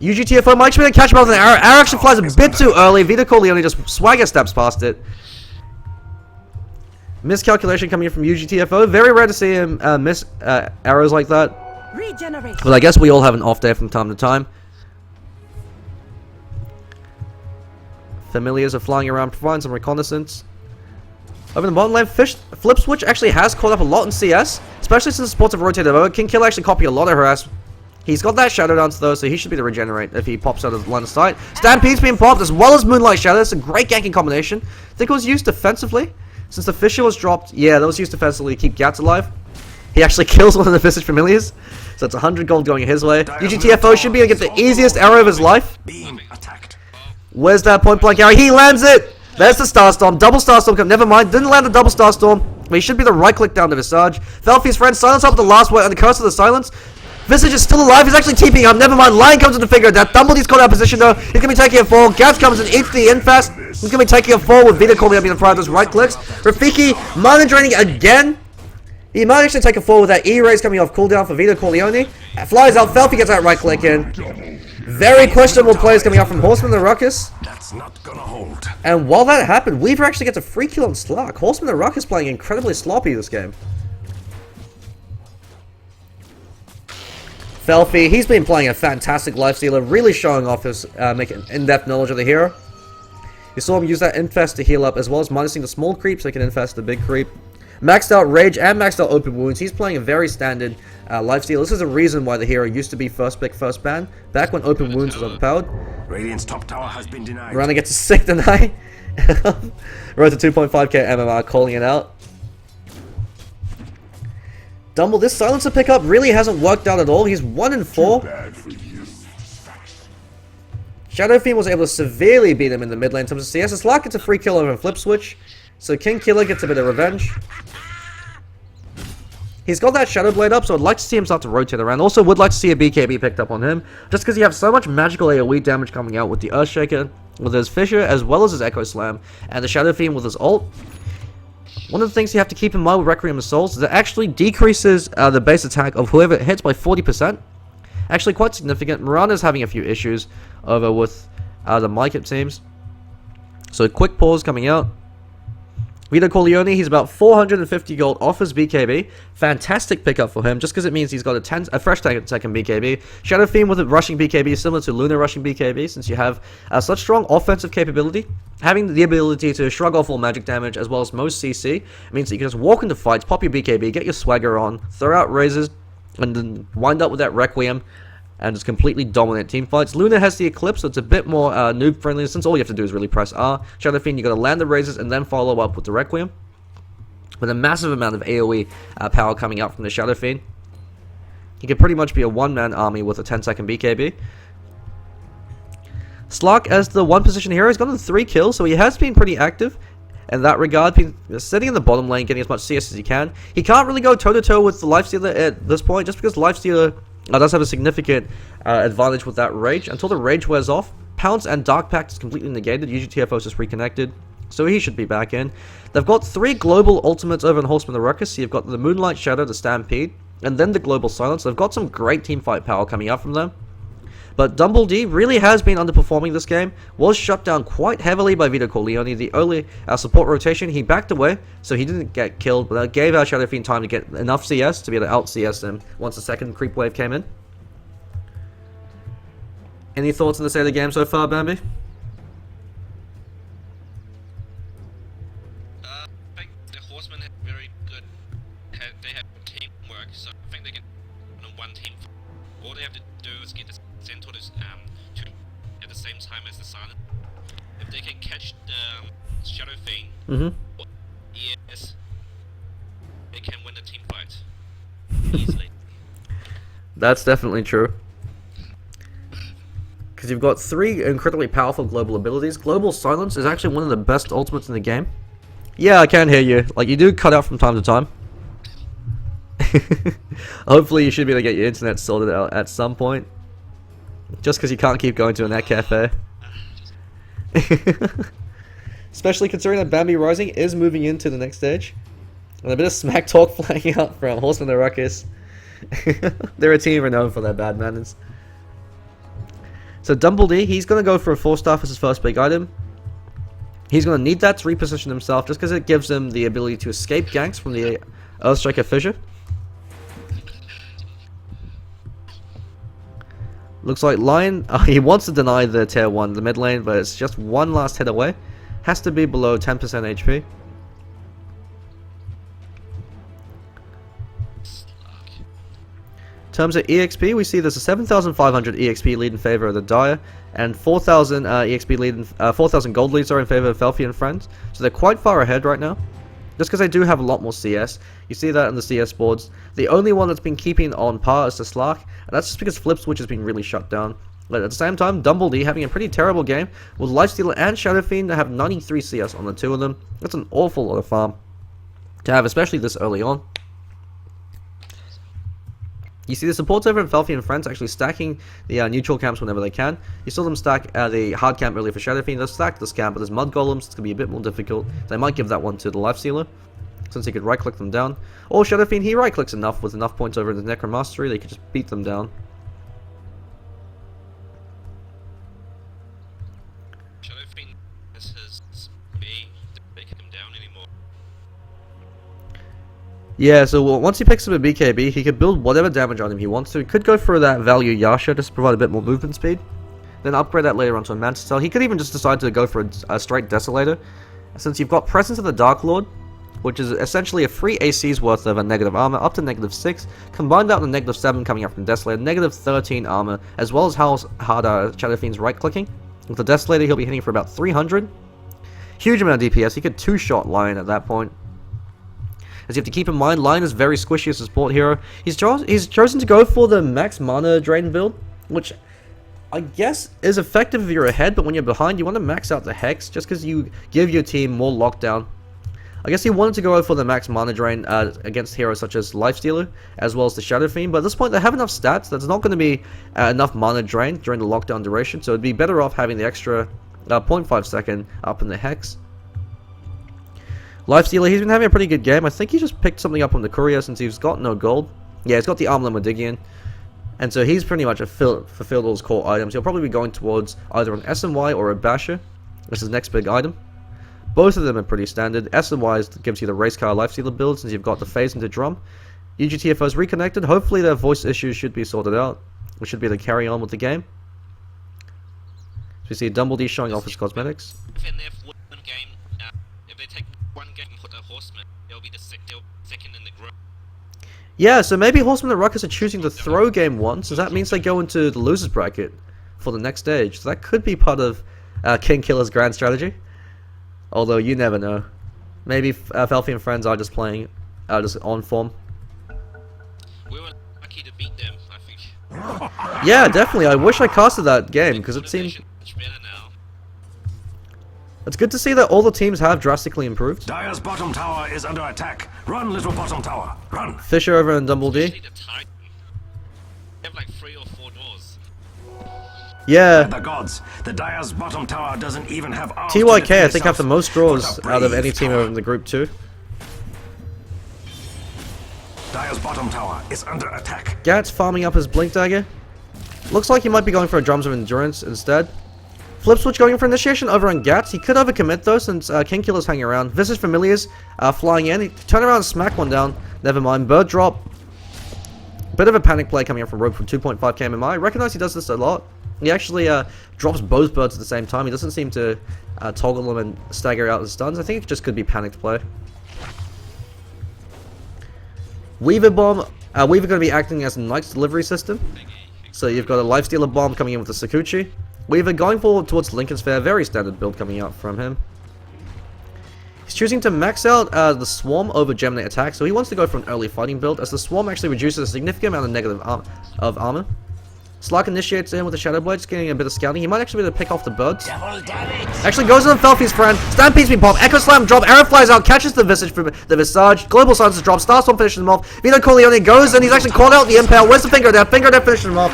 UGTFO might be able to catch him out with an arrow. Arrow actually flies a bit too early. Vito.Corleone just swagger steps past it. Miscalculation coming in from UGTFO. Very rare to see him miss arrows like that. Regeneration. Well, I guess we all have an off day from time to time. Familiars are flying around, providing some reconnaissance. Over in the bottom lane, Flip Switch actually has caught up a lot in CS, especially since the supports have rotated over. King Killer actually copy a lot of harass. He's got that Shadow Dance though, so he should be able to regenerate if he pops out of line of sight. Stampede's being popped as well as Moonlight Shadow. It's a great ganking combination. I think it was used defensively. Since the Fissure was dropped, yeah, that was used defensively to keep Gats alive. He actually kills one of the Visage Familiars, so it's 100 gold going his way. UGTFO should be able to get the easiest arrow of his life. Being attacked. Where's that point blank arrow? He lands it! There's the Starstorm. Double Starstorm. Never mind. Didn't land the double Starstorm. But he should be the right click down to Visage. Felfi's friend. Silence up the last word on the curse of the silence. Visage is still alive. He's actually TPing up. Never mind. Lion comes in to figure it out. Dumbledore's caught out of position though. He's going to be taking a fall. Gats comes in. Eats the infest. He's going to be taking a fall with Vito.Corleone being the front of those right clicks. Rafiki. Mana draining again. He might actually take a fall with that E-raise coming off cooldown for Vito.Corleone. Flies out. Felfi gets that right click in. Very questionable plays coming out from Horseman of the Ruckus. That's not gonna hold. And while that happened, Weaver actually gets a free kill on Slark. Horseman of the Ruckus playing incredibly sloppy this game. Felfi, he's been playing a fantastic lifestealer, really showing off his in-depth knowledge of the hero. You saw him use that infest to heal up, as well as minusing the small creep so he can infest the big creep. Maxed out Rage and maxed out Open Wounds. He's playing a very standard lifesteal. This is a reason why the hero used to be first pick, first ban, back when Open Wounds was overpowered. Radiant's top tower has been denied. Mirana gets a sick deny. Road to 2.5k MMR, calling it out. Dumble, this silencer pickup really hasn't worked out at all. He's 1 in 4. Shadow Fiend was able to severely beat him in the mid lane in terms of CS. Slark gets a free kill over a Flip Switch. So King Killer gets a bit of revenge. He's got that Shadow Blade up, so I'd like to see him start to rotate around. Also, would like to see a BKB picked up on him, just because you have so much magical AoE damage coming out with the Earthshaker, with his Fissure, as well as his Echo Slam, and the Shadow Fiend with his ult. One of the things you have to keep in mind with Requiem of Souls is it actually decreases the base attack of whoever it hits by 40%. Actually quite significant. Mirana's having a few issues over with the mic, it seems. So quick pause coming out. Vito.Corleone, he's about 450 gold off his BKB. Fantastic pickup for him, just because it means he's got a fresh second BKB. Shadow Fiend with a rushing BKB, similar to Luna rushing BKB, since you have such strong offensive capability. Having the ability to shrug off all magic damage, as well as most CC, means that you can just walk into fights, pop your BKB, get your swagger on, throw out raises, and then wind up with that Requiem, and just completely dominate team fights. Luna has the Eclipse, so it's a bit more noob friendly, since all you have to do is really press R. Shadow Fiend, you gotta land the raises and then follow up with the Requiem. With a massive amount of AoE power coming out from the Shadow Fiend. He could pretty much be a one-man army with a 10-second BKB. Slark, as the one-position hero, he's gotten 3 kills, so he has been pretty active in that regard, sitting in the bottom lane, getting as much CS as he can. He can't really go toe-to-toe with the Lifestealer at this point, just because Lifestealer does have a significant advantage with that Rage. Until the Rage wears off, Pounce and Dark Pact is completely negated. UGTFO is just reconnected, so he should be back in. They've got 3 global ultimates over in Horseman of the Ruckus. So you've got the Moonlight Shadow, the Stampede, and then the Global Silence. They've got some great teamfight power coming out from them. But Dumbledore really has been underperforming this game. Was shut down quite heavily by Vito.Corleone. The early support rotation, he backed away, so he didn't get killed, but that gave our Shadow Fiend time to get enough CS to be able to out-CS him once the second creep wave came in. Any thoughts on the state of the game so far, Bambi? I think the Horsemen have very good. They have teamwork, so I think they can run a one team. All they have to do is get the Centaur to at the same time as the Silent. If they can catch the Shadow Fiend, yes, they can win the team fight easily. That's definitely true. Because you've got 3 incredibly powerful global abilities. Global Silence is actually one of the best ultimates in the game. Yeah, I can hear you. Like, you do cut out from time to time. Hopefully you should be able to get your internet sorted out at some point. Just because you can't keep going to a net cafe. Especially considering that Bambi Rising is moving into the next stage. And a bit of smack talk flying out from Horseman of the Ruckus. They're a team renowned for their bad manners. So Dumbledy, he's going to go for a 4-star as his first big item. He's going to need that to reposition himself just because it gives him the ability to escape ganks from the Earthstriker Fissure. Looks like Lion, he wants to deny the tier 1, the mid lane, but it's just one last hit away. Has to be below 10% HP. In terms of EXP, we see there's a 7,500 EXP lead in favor of the Dire, and 4,000 EXP lead, 4,000 gold leads are in favor of Felfie and Friends. So they're quite far ahead right now, just because they do have a lot more CS. You see that in the CS boards. The only one that's been keeping on par is the Slark, and that's just because Flip Switch has been really shut down. But at the same time, Dumbledy having a pretty terrible game, with Lifestealer and Shadow Fiend to have 93 CS on the two of them. That's an awful lot of farm to have, especially this early on. You see the supports over in Felfie and Friends actually stacking the neutral camps whenever they can. You saw them stack the hard camp earlier for Shadow Fiend. They'll stack this camp, but there's Mud Golems. It's going to be a bit more difficult. They might give that one to the Lifestealer, since he could right-click them down. Or Shadow Fiend, he right-clicks enough with enough points over in the Necromastery, they could just beat them down. Shadow Fiend has his B, they can him down anymore. Yeah, so once he picks up a BKB, he could build whatever damage on him he wants to. He could go for that value Yasha just to provide a bit more movement speed. Then upgrade that later onto a Mantis Tail. He could even just decide to go for a straight Desolator. Since you've got Presence of the Dark Lord, which is essentially a free AC's worth of a negative armor, up to -6. Combine that with a -7 coming up from Desolator, -13 armor, as well as how hard Shadow Fiend's right-clicking. With the Desolator, he'll be hitting for about 300. Huge amount of DPS. He could two-shot Lion at that point. As you have to keep in mind, Lion is very squishy as a support hero. He's chosen to go for the max mana drain build, which I guess is effective if you're ahead, but when you're behind, you want to max out the Hex, just because you give your team more lockdown. I guess he wanted to go for the max mana drain against heroes such as Lifestealer, as well as the Shadow Fiend, but at this point they have enough stats that's not going to be enough mana drain during the lockdown duration, so it'd be better off having the extra 0.5 second up in the Hex. Lifestealer, he's been having a pretty good game. I think he just picked something up on the courier since he's got no gold. Yeah, he's got the Armlet Modigian. And so he's pretty much fulfilled all his core items. He'll probably be going towards either an SMY or a Basher. This is his next big item. Both of them are pretty standard. SMY gives you the race car Lifestealer build since you've got the phase into drum. UGTFO is reconnected. Hopefully their voice issues should be sorted out. We should be able to carry on with the game. So we see Dumbledy showing off his cosmetics. FnF win game, if they take one game and put a Horseman, they'll be second in the group. Yeah, so maybe Horseman and Ruckus are choosing to throw game 1, so that means they go into the losers bracket for the next stage. So that could be part of King Killer's grand strategy. Although you never know. Maybe Felfie and Friends are just playing just on form. We were lucky to beat them, I think. Yeah, definitely. I wish I casted that game because it seemed... Much better now. It's good to see that all the teams have drastically improved. Dire's bottom tower is under attack. Run, little bottom tower. Run. Fissure over in Dumbledy. Especially the Titan. They have like 3 or 4 doors. Yeah. The gods. The Dire's bottom tower doesn't even have arms to defend TYK I think have the itself. most draws What a out of any brave team tower. over in the group too. Dire's bottom tower is under attack. Gat's farming up his Blink Dagger. Looks like he might be going for a Drums of Endurance instead. Flip Switch going for Initiation over on Gats. He could overcommit though since King Killer's hanging around. Visage Familiars flying in. He turn around and smack one down. Never mind. Bird Drop. Bit of a panic play coming up from Rogue from 2.5 kmmi. I recognize he does this a lot. He actually drops both birds at the same time. He doesn't seem to toggle them and stagger out the stuns. I think it just could be panicked play. Weaver Bomb. Weaver going to be acting as a Naix delivery system. So you've got a Lifestealer Bomb coming in with the Sakuchi. Weaver going forward towards Lincoln's Fair, very standard build coming out from him. He's choosing to max out the Swarm over Gemini attack, so he wants to go for an early fighting build, as the Swarm actually reduces a significant amount of negative armor. Slark initiates in with the Shadow Blade, just getting a bit of scouting. He might actually be able to pick off the birds. Double damage. Actually goes on Felfie's friend. Stampede's been popped. Echo Slam drop. Arrow flies out. Catches the Visage. Global Silences drop. Starstorm finishes him off. Vito.Corleone goes and he's actually called out the Impale. Where's the Finger Death? Finger Death finishes him off.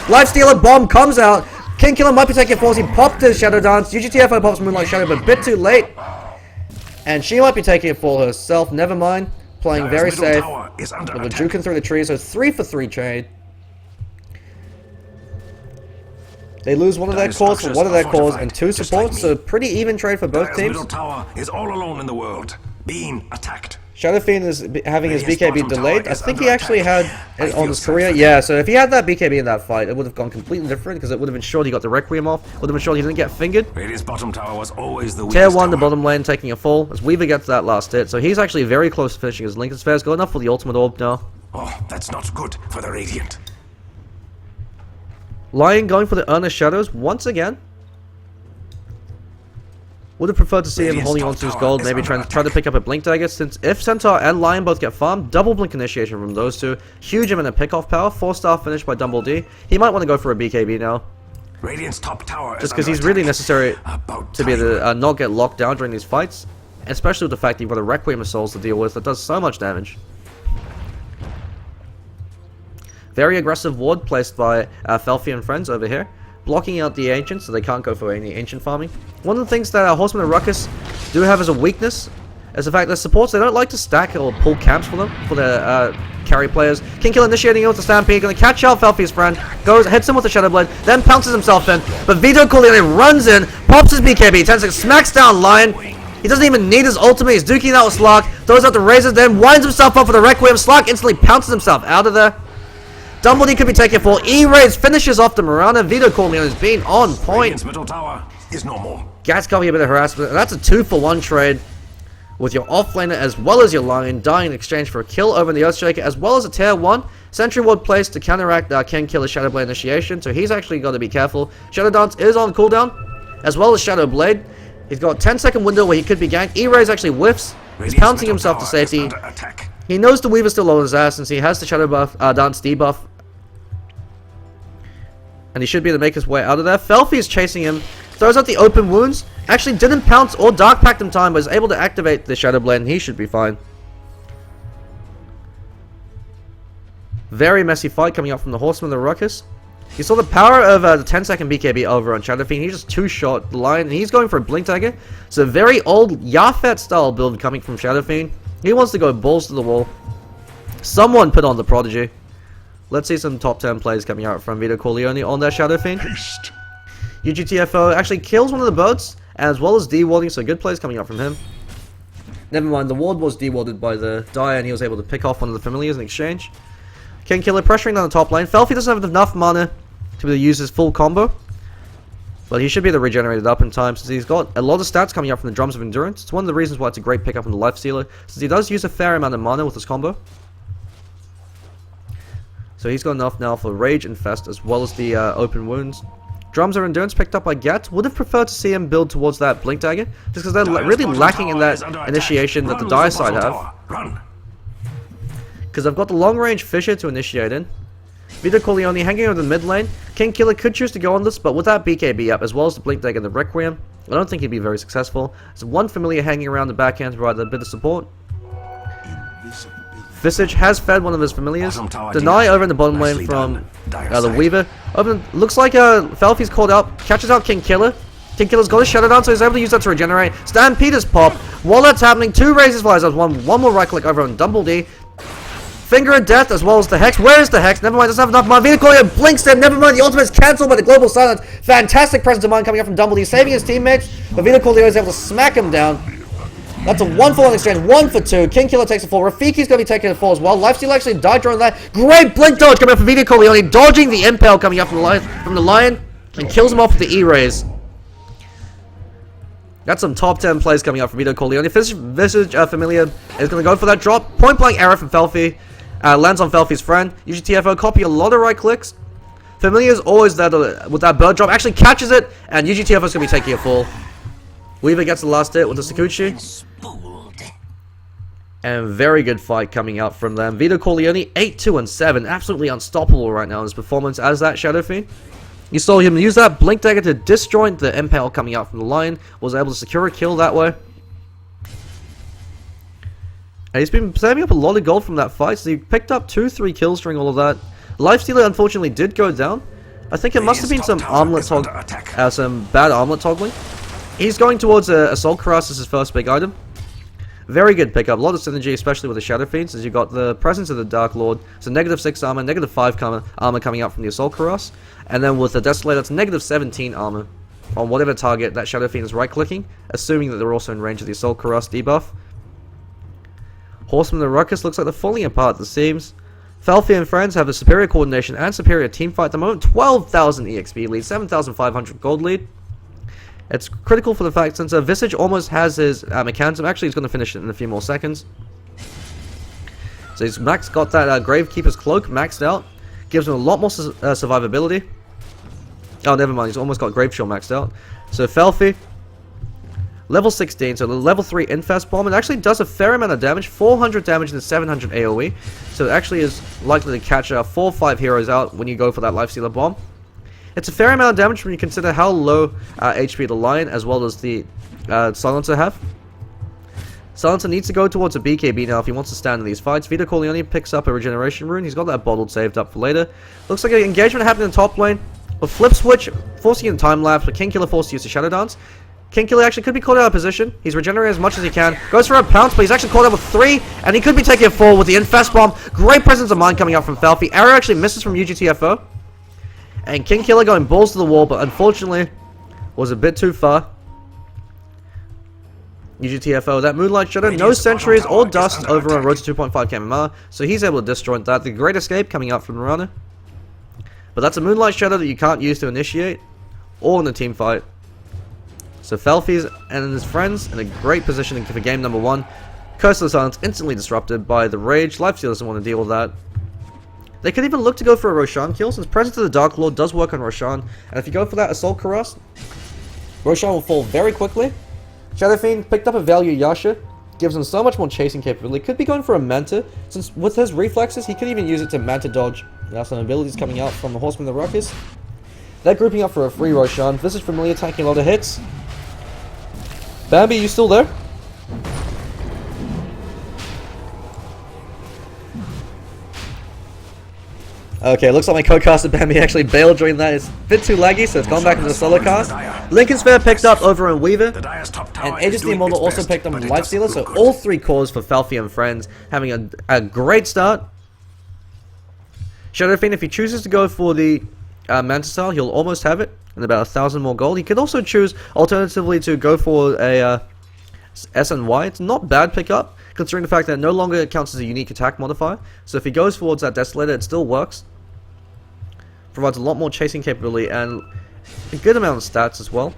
Lifestealer Bomb comes out. King Killer might be taking falls. He popped his Shadow Dance. UGTFO pops Moonlight Shadow, but a bit too late. And she might be taking a fall herself. Never mind. Playing very safe. With the Jukin through the tree, so 3 for 3 trade. They lose one of their cores for one of their cores and 2 supports, so pretty even trade for both teams. Middle tower is all alone in the world, being attacked. Shadow Fiend is having his BKB delayed. I think he actually had it on his career. Yeah, so if he had that BKB in that fight, it would have gone completely different because it would have ensured he got the Requiem off. Would have ensured he didn't get fingered. Radiant's bottom tower was always the Tier weakest 1, the tower. bottom lane, taking a fall as Weaver gets that last hit. So he's actually very close to finishing his Lincoln Spheres. Got enough for the ultimate orb now. Oh, that's not good for the Radiant. Lion going for the Earnest Shadows once again. Would have preferred to see him holding on to his gold, maybe try to pick up a Blink Dagger, since if Centaur and Lion both get farmed, double Blink Initiation from those two, huge amount of pick-off power, 4-star finish by Dumble D. He might want to go for a BKB now, Radiant's top tower just because he's really necessary to be able to not get locked down during these fights, especially with the fact that you've got a Requiem of Souls to deal with that does so much damage. Very aggressive ward placed by Felfi and friends over here, blocking out the Ancients so they can't go for any Ancient farming. One of the things that Horsemen of Ruckus do have as a weakness is the fact that supports, they don't like to stack or pull camps for them, for their carry players. King Kill initiating with the Stampede, going to catch out Felfi's friend, hits him with the Shadow Blade, then pounces himself in, but Vito.Corleone runs in, pops his BKB, 10-6, smacks down Lion. He doesn't even need his ultimate, he's duking out with Slark, throws out the razors, then winds himself up for the Requiem. Slark instantly pounces himself out of there. Dumbledore could be taken for E-Rays, finishes off the Mirana. Vito.Corleone has been on point. Radiant's middle tower is normal. Gas copy a bit of harassment, and that's a 2-for-1 trade with your offlaner as well as your Lion dying in exchange for a kill over in the Earthshaker, as well as a tier 1 Sentry Ward placed to counteract King Killer's Shadow Blade initiation, so he's actually got to be careful. Shadow Dance is on cooldown, as well as Shadow Blade. He's got a 10-second window where he could be ganked. E-Rays actually whiffs. He's pouncing himself to safety. He knows the Weaver's still on his ass since he has the Shadow buff, Dance debuff. And he should be able to make his way out of there. Felfi is chasing him, throws out the open wounds, actually didn't pounce or Dark Pact in time, but is able to activate the Shadow Blade, and he should be fine. Very messy fight coming up from the Horsemen of the Ruckus. You saw the power of the 10-second BKB over on Shadow Fiend. He's just two-shot the Lion, and he's going for a Blink Dagger. It's a very old Yafet style build coming from Shadow Fiend. He wants to go balls to the wall. Someone put on the Prodigy. Let's see some top 10 plays coming out from Vito.Corleone on their Shadow Fiend. UGTFO actually kills one of the boats, as well as dewarding, so good plays coming out from him. Never mind, the ward was dewarded by the Dire, and he was able to pick off one of the Familiars in exchange. King Killer pressuring down the top lane. Felfi doesn't have enough mana to be able to use his full combo, but he should be able to regenerate it up in time, since he's got a lot of stats coming out from the Drums of Endurance. It's one of the reasons why it's a great pickup on the Lifestealer, since he does use a fair amount of mana with his combo. So he's got enough now for Rage Infest as well as the open wounds. Drums of Endurance picked up by Gat. Would have preferred to see him build towards that Blink Dagger, just because they're really lacking in that initiation that the Dire side have. Because I've got the long range Fissure to initiate in. Vito.Corleone hanging over the mid lane. King Killer could choose to go on this, but with that BKB up as well as the Blink Dagger and the Requiem, I don't think he'd be very successful. There's one Familiar hanging around the backhand to provide a bit of support. Visage has fed one of his Familiars. Deny over in the bottom lane from the Weaver. Looks like Felfi's called out, catches out King Killer. King Killer's got his Shadow Down, so he's able to use that to regenerate. Stampede's pop. While that's happening, 2 Razors flies out, one more right click over on Dumble D. Finger of Death as well as the Hex. Where is the Hex? Never mind, doesn't have enough mana. Vito.Corleone blinks him. Never mind, the ultimate's cancelled by the Global Silence. Fantastic presence of mind coming up from Dumble D, saving his teammates. But Vito.Corleone is able to smack him down. That's a 1-for-1 exchange, 1 for 2. King Killer takes a fall. Rafiki's going to be taking a fall as well. Lifesteal actually died during that. Great blink dodge coming up from Vito.Corleone, dodging the Impale coming up from the Lion, and kills him off with the E-Rays. That's some top 10 plays coming up from Vito.Corleone. Visage Familiar is going to go for that drop. Point blank error from Felfi. Lands on Felfi's friend. UGTFO copy a lot of right clicks. Familiar is always there with that bird drop. Actually catches it, and UGTFO is going to be taking a fall. Weaver gets the last hit with the Sakuchi. And very good fight coming out from them. Vito.Corleone 8-2-7. Absolutely unstoppable right now in his performance as that Shadow Fiend. You saw him use that Blink Dagger to disjoint the Impale coming out from the Lion. Was able to secure a kill that way. And he's been saving up a lot of gold from that fight. So he picked up 2-3 kills during all of that. Lifestealer unfortunately did go down. I think it must have been some armlet some bad armlet toggling. He's going towards Assault Cuirass as his first big item. Very good pickup, a lot of synergy, especially with the Shadow Fiends, as you've got the presence of the Dark Lord. So -6 armor, -5 armor coming out from the Assault Cuirass. And then with the Desolator, it's -17 armor on whatever target that Shadow Fiend is right-clicking, assuming that they're also in range of the Assault Cuirass debuff. Horseman of the Ruckus looks like they're falling apart at the seams. Falfi and friends have a superior coordination and superior teamfight at the moment. 12,000 EXP lead, 7,500 gold lead. It's critical for the fact since Visage almost has his mechanism. Actually, he's going to finish it in a few more seconds. So he's got that Gravekeeper's Cloak maxed out. Gives him a lot more survivability. Oh, never mind. He's almost got Grave Shield maxed out. So Falfi, level 16. So the level 3 Infest Bomb. It actually does a fair amount of damage. 400 damage and 700 AoE. So it actually is likely to catch 4 or 5 heroes out when you go for that Lifestealer Bomb. It's a fair amount of damage when you consider how low HP the Lion as well as the Silencer have. Silencer needs to go towards a BKB now if he wants to stand in these fights. Vito.Corleone picks up a Regeneration Rune. He's got that bottled saved up for later. Looks like an engagement happening in the top lane. A Flip Switch forcing in time lapse, but Kingkiller forced to use the Shadow Dance. Kingkiller actually could be caught out of position. He's regenerating as much as he can. Goes for a pounce, but he's actually caught out with 3, and he could be taking a 4 with the Infest Bomb. Great presence of mind coming out from Falfi. Arrow actually misses from UGTFO. And Kingkiller going balls to the wall, but unfortunately was a bit too far. UGTFO, that Moonlight Shadow, no sentries or dust over on road to 2.5 kmr, so he's able to disjoint that. The Great Escape coming out from Mirana. But that's a Moonlight Shadow that you can't use to initiate, or in a team fight. So Falfi's and his friends in a great position for game number 1. Curse of the Silence instantly disrupted by the Rage. Lifesteal doesn't want to deal with that. They could even look to go for a Roshan kill, since Presence of the Dark Lord does work on Roshan. And if you go for that Assault Cuirass, Roshan will fall very quickly. Shadow Fiend picked up a Value Yasha, gives him so much more chasing capability. Could be going for a Manta, since with his reflexes, he could even use it to Manta dodge. That's some abilities coming out from the Horseman of the Ruckus. They're grouping up for a free Roshan. Visage Familiar taking a lot of hits. Bambi, you still there? Okay, looks like my co-caster Bambi actually bailed during that. It's a bit too laggy, so it's gone back into the solo cast. Lincoln's Fair picked up over on Weaver, and Aegis the Immortal also picked up on Lifestealer, so all 3 cores for Falfi and friends having a great start. Shadow Fiend, if he chooses to go for the Manta style, he'll almost have it, and about 1,000 more gold. He could also choose, alternatively, to go for a SNY. It's not bad pickup, considering the fact that it no longer counts as a unique attack modifier. So if he goes towards that Desolator, it still works. Provides a lot more chasing capability and a good amount of stats as well.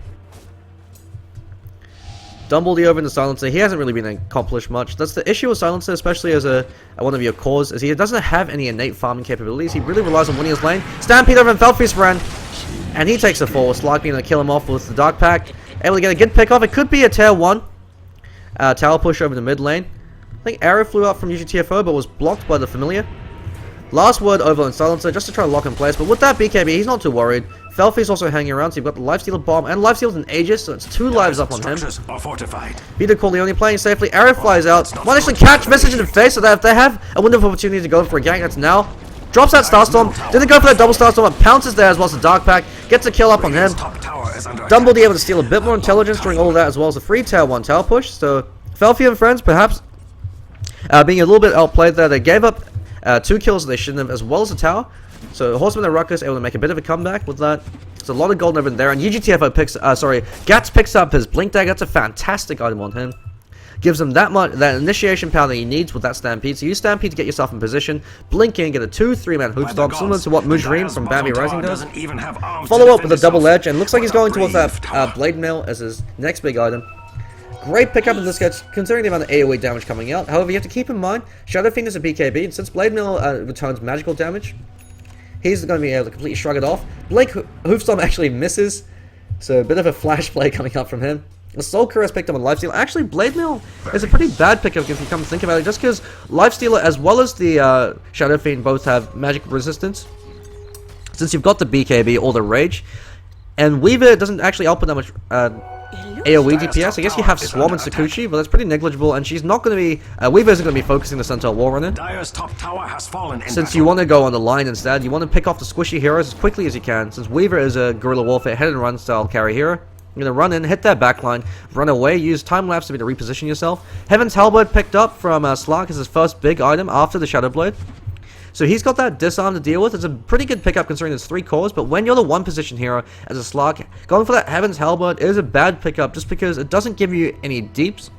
Dumbledore over in the Silencer, he hasn't really been accomplished much. That's the issue with Silencer, especially as one of your cores, is he doesn't have any innate farming capabilities. He really relies on winning his lane. Stampede over in Falfi's friend, and he takes a fall with Slark being able to kill him off with the Dark Pact. Able to get a good pick off. It could be a tier 1 tower push over the mid lane. I think Arrow flew up from UGTFO, but was blocked by the Familiar. Last word over on Silencer, just to try to lock in place, but with that BKB, he's not too worried. Falfi's also hanging around, so you've got the Lifestealer Bomb, and Lifestealer's an Aegis, so it's 2 lives up on him. Vito.Corleone playing safely, Arrow flies out, might actually catch Visage in the face, so that if they have a window of opportunity to go for a gank, that's now. Drops that Starstorm, didn't go for that double Starstorm, but pounces there as well as the Dark Pack, gets a kill up on him. Dumbledore able to steal a bit more intelligence during all of that, as well as a free tier 1 tower push, so Falfi and friends perhaps being a little bit outplayed there. They gave up 2 kills that they shouldn't have, as well as a tower. So Horseman and Ruckus able to make a bit of a comeback with that. There's a lot of gold over there, and UGTFO picks, Gats picks up his Blink Dagger. That's a fantastic item on him. Gives him that initiation power that he needs with that Stampede. So use Stampede to get yourself in position. Blink in, get a 2-3-man hoof stomp, similar to what Mujrim from Bambi Rising does. Follow up with a double edge, and looks like he's going towards that Blade Mail as his next big item. Great pickup in this sketch, considering the amount of AoE damage coming out. However, you have to keep in mind, Shadow Fiend is a BKB, and since Blade Mail returns magical damage, he's going to be able to completely shrug it off. Blake Hoofstorm actually misses, so a bit of a flash play coming up from him. Assault Cuirass picked up on Lifestealer. Actually, Blade Mail is a pretty bad pickup if you come to think about it, just because Lifestealer as well as the Shadow Fiend both have magic resistance. Since you've got the BKB or the Rage, and Weaver doesn't actually output that much AoE DPS. I guess you have Swarm and Sakuchi, but that's pretty negligible, and she's not going to be... Weaver isn't going to be focusing the Centaur Warrunner. Dire's top tower has fallen in Since you want to go on the line instead, you want to pick off the squishy heroes as quickly as you can. Since Weaver is a guerrilla warfare head and run style carry hero, you're going to run in, hit that backline, run away, use time lapse to reposition yourself. Heaven's Halberd picked up from Slark as his first big item after the Shadow Blade. So he's got that disarm to deal with. It's a pretty good pickup considering there's 3 cores, but when you're the one position hero as a Slark, going for that Heaven's Halberd is a bad pickup just because it doesn't give you any deeps.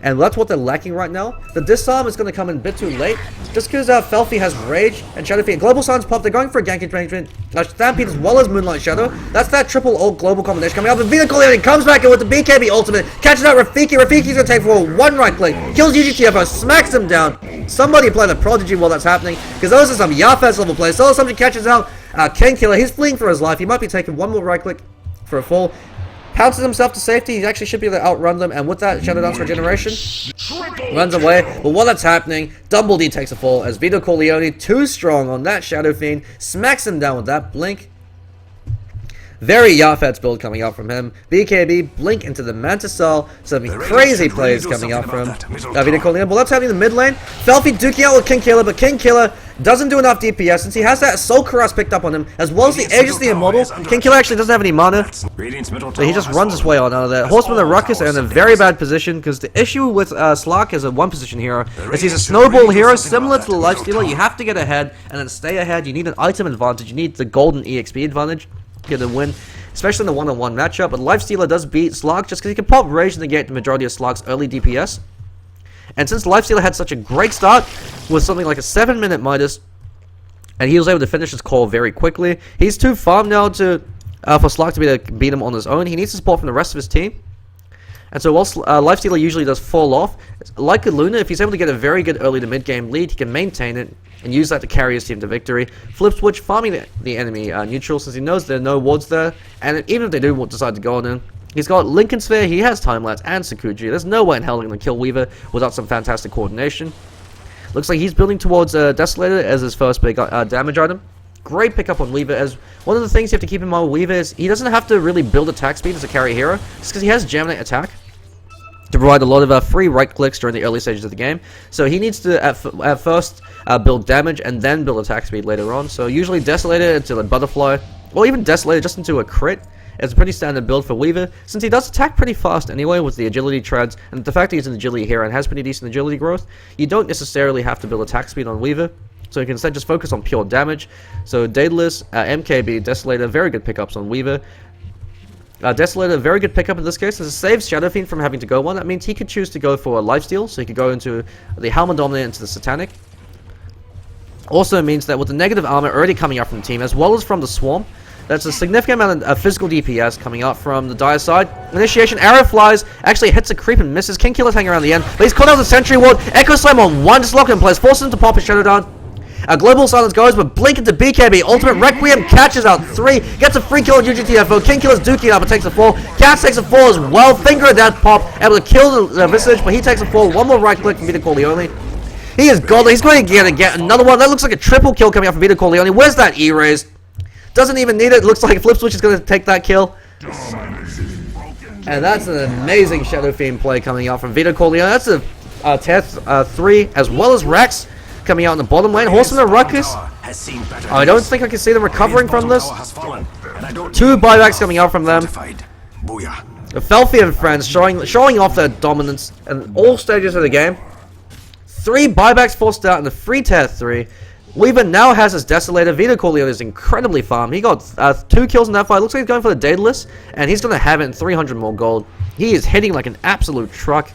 And that's what they're lacking right now. The disarm is going to come in a bit too late, just because Felfie has Rage and Shadow Fiend. Global Silence pop, they're going for a gank arrangement. Stampede as well as Moonlight Shadow. That's that triple ult global combination coming out. The Vito.Corleone comes back in with the BKB ultimate, catches out Rafiki. Rafiki's going to take for one right click, kills UGTFO, smacks him down. Somebody play the Prodigy while that's happening, because those are some Yafes level plays. Solo Subject catches out King Killer. He's fleeing for his life. He might be taking one more right click for a fall. Pounces himself to safety. He actually should be able to outrun them, and with that Shadow Dance regeneration, runs away. But while that's happening, Dumbledy takes a fall as Vito.Corleone, too strong on that Shadow Fiend, smacks him down with that blink. Very Yafet's build coming out from him. BKB, blink into the Mantis Cell. Some crazy plays coming out from Vito.Corleone. But let's have in the mid lane. Felfie duking out with King Killer, but King Killer doesn't do enough DPS since he has that Soul Caress picked up on him, as well as the Aegis the Immortal. King Killer actually doesn't have any mana, so he just runs his way on out of there. Horseman of the Ruckus are in a very bad position, because the issue with Slark as a one-position hero is he's a snowball hero, similar to the Lifestealer. You have to get ahead, and then stay ahead. You need an item advantage. You need the golden EXP advantage to get a win, especially in the one-on-one matchup. But Lifestealer does beat Slark just because he can pop Rage and negate the majority of Slark's early DPS. And since Lifestealer had such a great start with something like a 7-minute Midas, and he was able to finish his core very quickly, he's too farm now to for Slark to be able to beat him on his own. He needs support from the rest of his team. And so whilst Lifestealer usually does fall off, like a Luna, if he's able to get a very good early to mid-game lead, he can maintain it and use that to carry his team to victory. Flip switch, farming the enemy neutral, since he knows there are no wards there, and even if they do decide to go on in, he's got Lincoln Sphere, he has Time Lapse, and Sakuji. There's no way in hell they're going to kill Weaver without some fantastic coordination. Looks like he's building towards Desolator as his first big damage item. Great pickup on Weaver, as one of the things you have to keep in mind with Weaver is he doesn't have to really build attack speed as a carry hero, just because he has Geminate attack to provide a lot of free right clicks during the early stages of the game. So he needs to at first build damage and then build attack speed later on. So usually Desolator into a Butterfly, or even Desolator just into a crit. It's a pretty standard build for Weaver, since he does attack pretty fast anyway with the agility treads, and the fact that he's an agility hero and has pretty decent agility growth, you don't necessarily have to build attack speed on Weaver, so you can instead just focus on pure damage. So Daedalus, MKB, Desolator, very good pickups on Weaver. Desolator, very good pickup in this case, as it saves Shadow Fiend from having to go one. That means he could choose to go for a lifesteal, so he could go into the Helm Dominate into the Satanic. Also means that with the negative armor already coming up from the team, as well as from the Swarm, that's a significant amount of physical DPS coming up from the Dire side. Initiation, arrow flies, actually hits a creep and misses. King Killer's hanging around the end, but he's caught out the Sentry Ward. Echo Slam on one, just locked in place, forces him to pop his Shadow down. Global Silence goes, but blink into BKB. Ultimate Requiem catches out 3, gets a free kill on UGTFO. King Killer's duking up and takes a fall. Cats takes a fall as well. Finger of Death pop, able to kill the Visage, but he takes a fall. One more right click from Vito.Corleone. He is godly. He's going to get another one. That looks like a triple kill coming out from Vito.Corleone. Where's that E-Raise? Doesn't even need it. Looks like Flip Switch is going to take that kill. And that's an amazing Shadow Fiend play coming out from Vito.Corleone. That's a Teth 3 as well as Rex coming out in the bottom lane. Horseman of Ruckus. I don't think I can see them recovering from this. 2 buybacks coming out from them. The Felfie and friends showing off their dominance in all stages of the game. 3 buybacks forced out in the free Teth 3. Weaver now has his Desolator. Vito.Corleone is incredibly farmed. He got 2 kills in that fight. Looks like he's going for the Daedalus, and he's going to have it in 300 more gold. He is hitting like an absolute truck.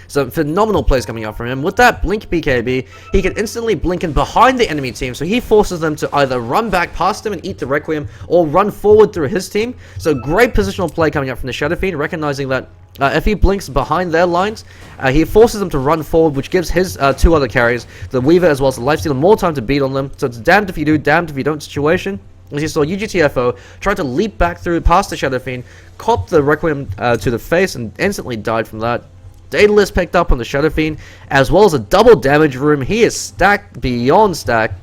So phenomenal plays coming out from him. With that Blink BKB, he can instantly blink in behind the enemy team, so he forces them to either run back past him and eat the Requiem, or run forward through his team. So great positional play coming out from the Shadow Fiend, recognizing that if he blinks behind their lines, he forces them to run forward, which gives his 2 other carries, the Weaver as well as the Lifestealer, more time to beat on them. So it's a damned if you do, damned if you don't situation. As you saw, UGTFO tried to leap back through past the Shadow Fiend, copped the Requiem to the face, and instantly died from that. Daedalus picked up on the Shadow Fiend, as well as a double damage room. He is stacked beyond stacked.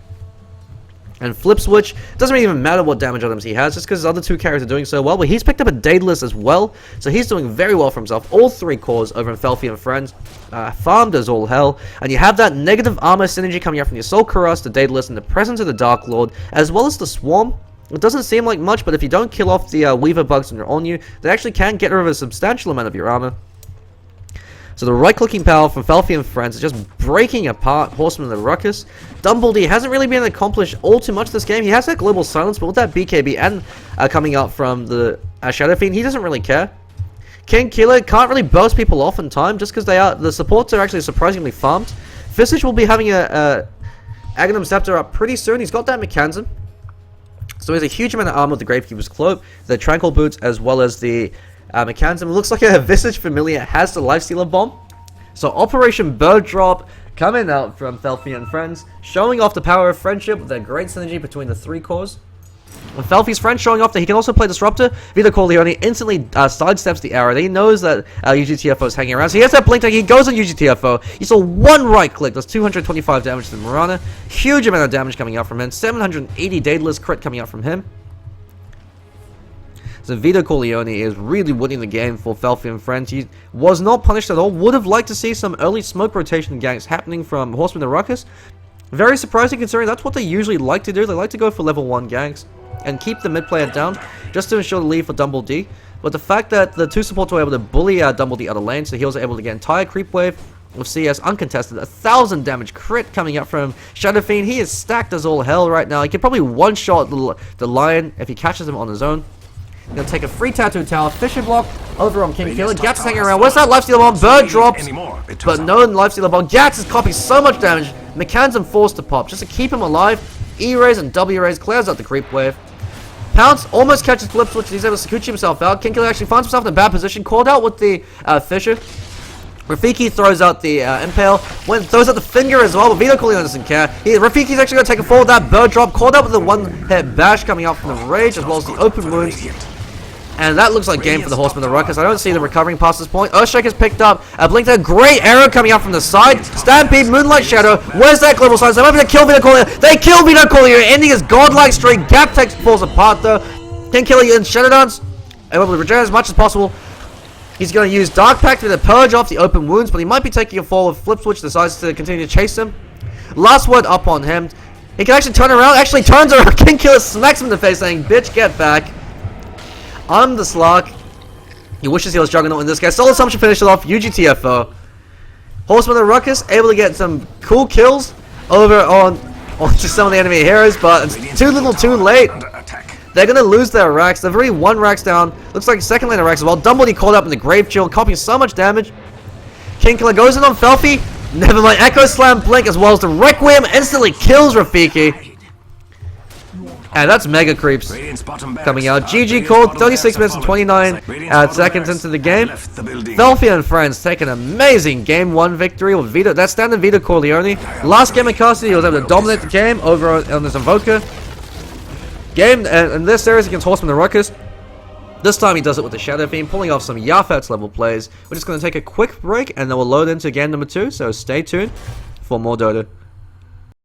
And Flip Switch, doesn't really even matter what damage items he has, just because his other 2 characters are doing so well. But he's picked up a Daedalus as well, so he's doing very well for himself. All 3 cores over in Felfi and Friends, farmed as all hell. And you have that negative armor synergy coming out from your Soul Cuirass, the Daedalus, and the presence of the Dark Lord, as well as the Swarm. It doesn't seem like much, but if you don't kill off the Weaver bugs when they're on you, they actually can get rid of a substantial amount of your armor. So the right-clicking power from Felfi and Friends is just breaking apart Horseman of the Ruckus. Dumbledy hasn't really been accomplished all too much this game. He has that Global Silence, but with that BKB and coming out from the Shadow Fiend, he doesn't really care. King Killer can't really burst people off in time, just because the supports are actually surprisingly farmed. Visage will be having a Aghanim Scepter up pretty soon. He's got that mechanism. So he has a huge amount of armor with the Gravekeeper's Cloak, the Tranquil Boots, as well as the mechanism. It looks like a Visage Familiar has the Lifestealer Bomb. So Operation Bird Drop coming out from Felfi and Friends, showing off the power of friendship with a great synergy between the 3 cores. With Felfi's friend showing off that he can also play Disruptor, Vito.Corleone instantly sidesteps the arrow. He knows that UGTFO is hanging around, so he has that blink tag. He goes on UGTFO. He saw 1 right click. That's 225 damage to Mirana. Huge amount of damage coming out from him. 780 Daedalus crit coming out from him. So Vito.Corleone is really winning the game for Felfi and Friends. He was not punished at all. Would have liked to see some early smoke rotation ganks happening from Horseman of the Ruckus. Very surprising considering that's what they usually like to do. They like to go for level 1 ganks and keep the mid player down just to ensure the lead for Dumbledy. But the fact that the 2 supports were able to bully Dumbledy out of lane, so he was able to get entire creep wave with CS uncontested. 1,000 damage crit coming up from Shadow Fiend. He is stacked as all hell right now. He could probably one-shot the Lion if he catches him on his own. Gonna take a free Tattoo Tower, Fisher Block over on King Killer. Gats hanging around. Where's that Lifestealer Bomb? Bird drops, but no Lifestealer Bomb. Gats is copying so much damage. Mechanism forced to pop just to keep him alive. E-Raise and W-Raise clears out the creep wave. Pounce almost catches Flip Switch. He's able to Sakuchi himself out. King Killer actually finds himself in a bad position. Called out with the Fisher. Rafiki throws out the Impale. Throws out the finger as well, but Vito.Corleone doesn't care. Rafiki's actually going to take a fall with that bird drop. Called out with the 1-hit bash coming out from the Rage, as well as the open wounds. And that looks like game for the Horseman of the Ruckus. I don't see them recovering past this point. Earthshaker's picked up. Blinked a great arrow coming out from the side. Stampede, Moonlight Shadow. Where's that Global Silence? They might be able to kill Vito.Corleone. They kill Vito.Corleone, ending his godlike streak. Gap Text falls apart though. King Killer in Shadow Dance. Able to regenerate as much as possible. He's going to use Dark Pact to purge off the open wounds, but he might be taking a fall with Flip Switch. Decides to continue to chase him. Last word up on him. He can actually turn around. Actually turns around. King Killer smacks him in the face saying, "Bitch, get back. I'm the Slark." He wishes he was Juggernaut in this guy. Soul Assumption finished it off. UGTFO. Horseman of the Ruckus able to get some cool kills over on some of the enemy heroes, but it's too little too late. They're going to lose their racks. They've already 1 racks down. Looks like second lane of racks as well. Dumbledy caught up in the Grave Chill, copying so much damage. King Killer goes in on Felfi. Never mind. Echo Slam Blink as well as the Requiem instantly kills Rafiki. And that's mega creeps coming out. GG called. 36 minutes and 29 seconds into the game. Felfi and Friends take an amazing game 1 victory with Vito. That's standing Vito.Corleone. Last game of custody, he was able to dominate the game over on this Invoker. Game in this series against Horseman of the Ruckus. This time he does it with the Shadow Fiend, pulling off some Yafets level plays. We're just going to take a quick break and then we'll load into game number 2, so stay tuned for more Dota.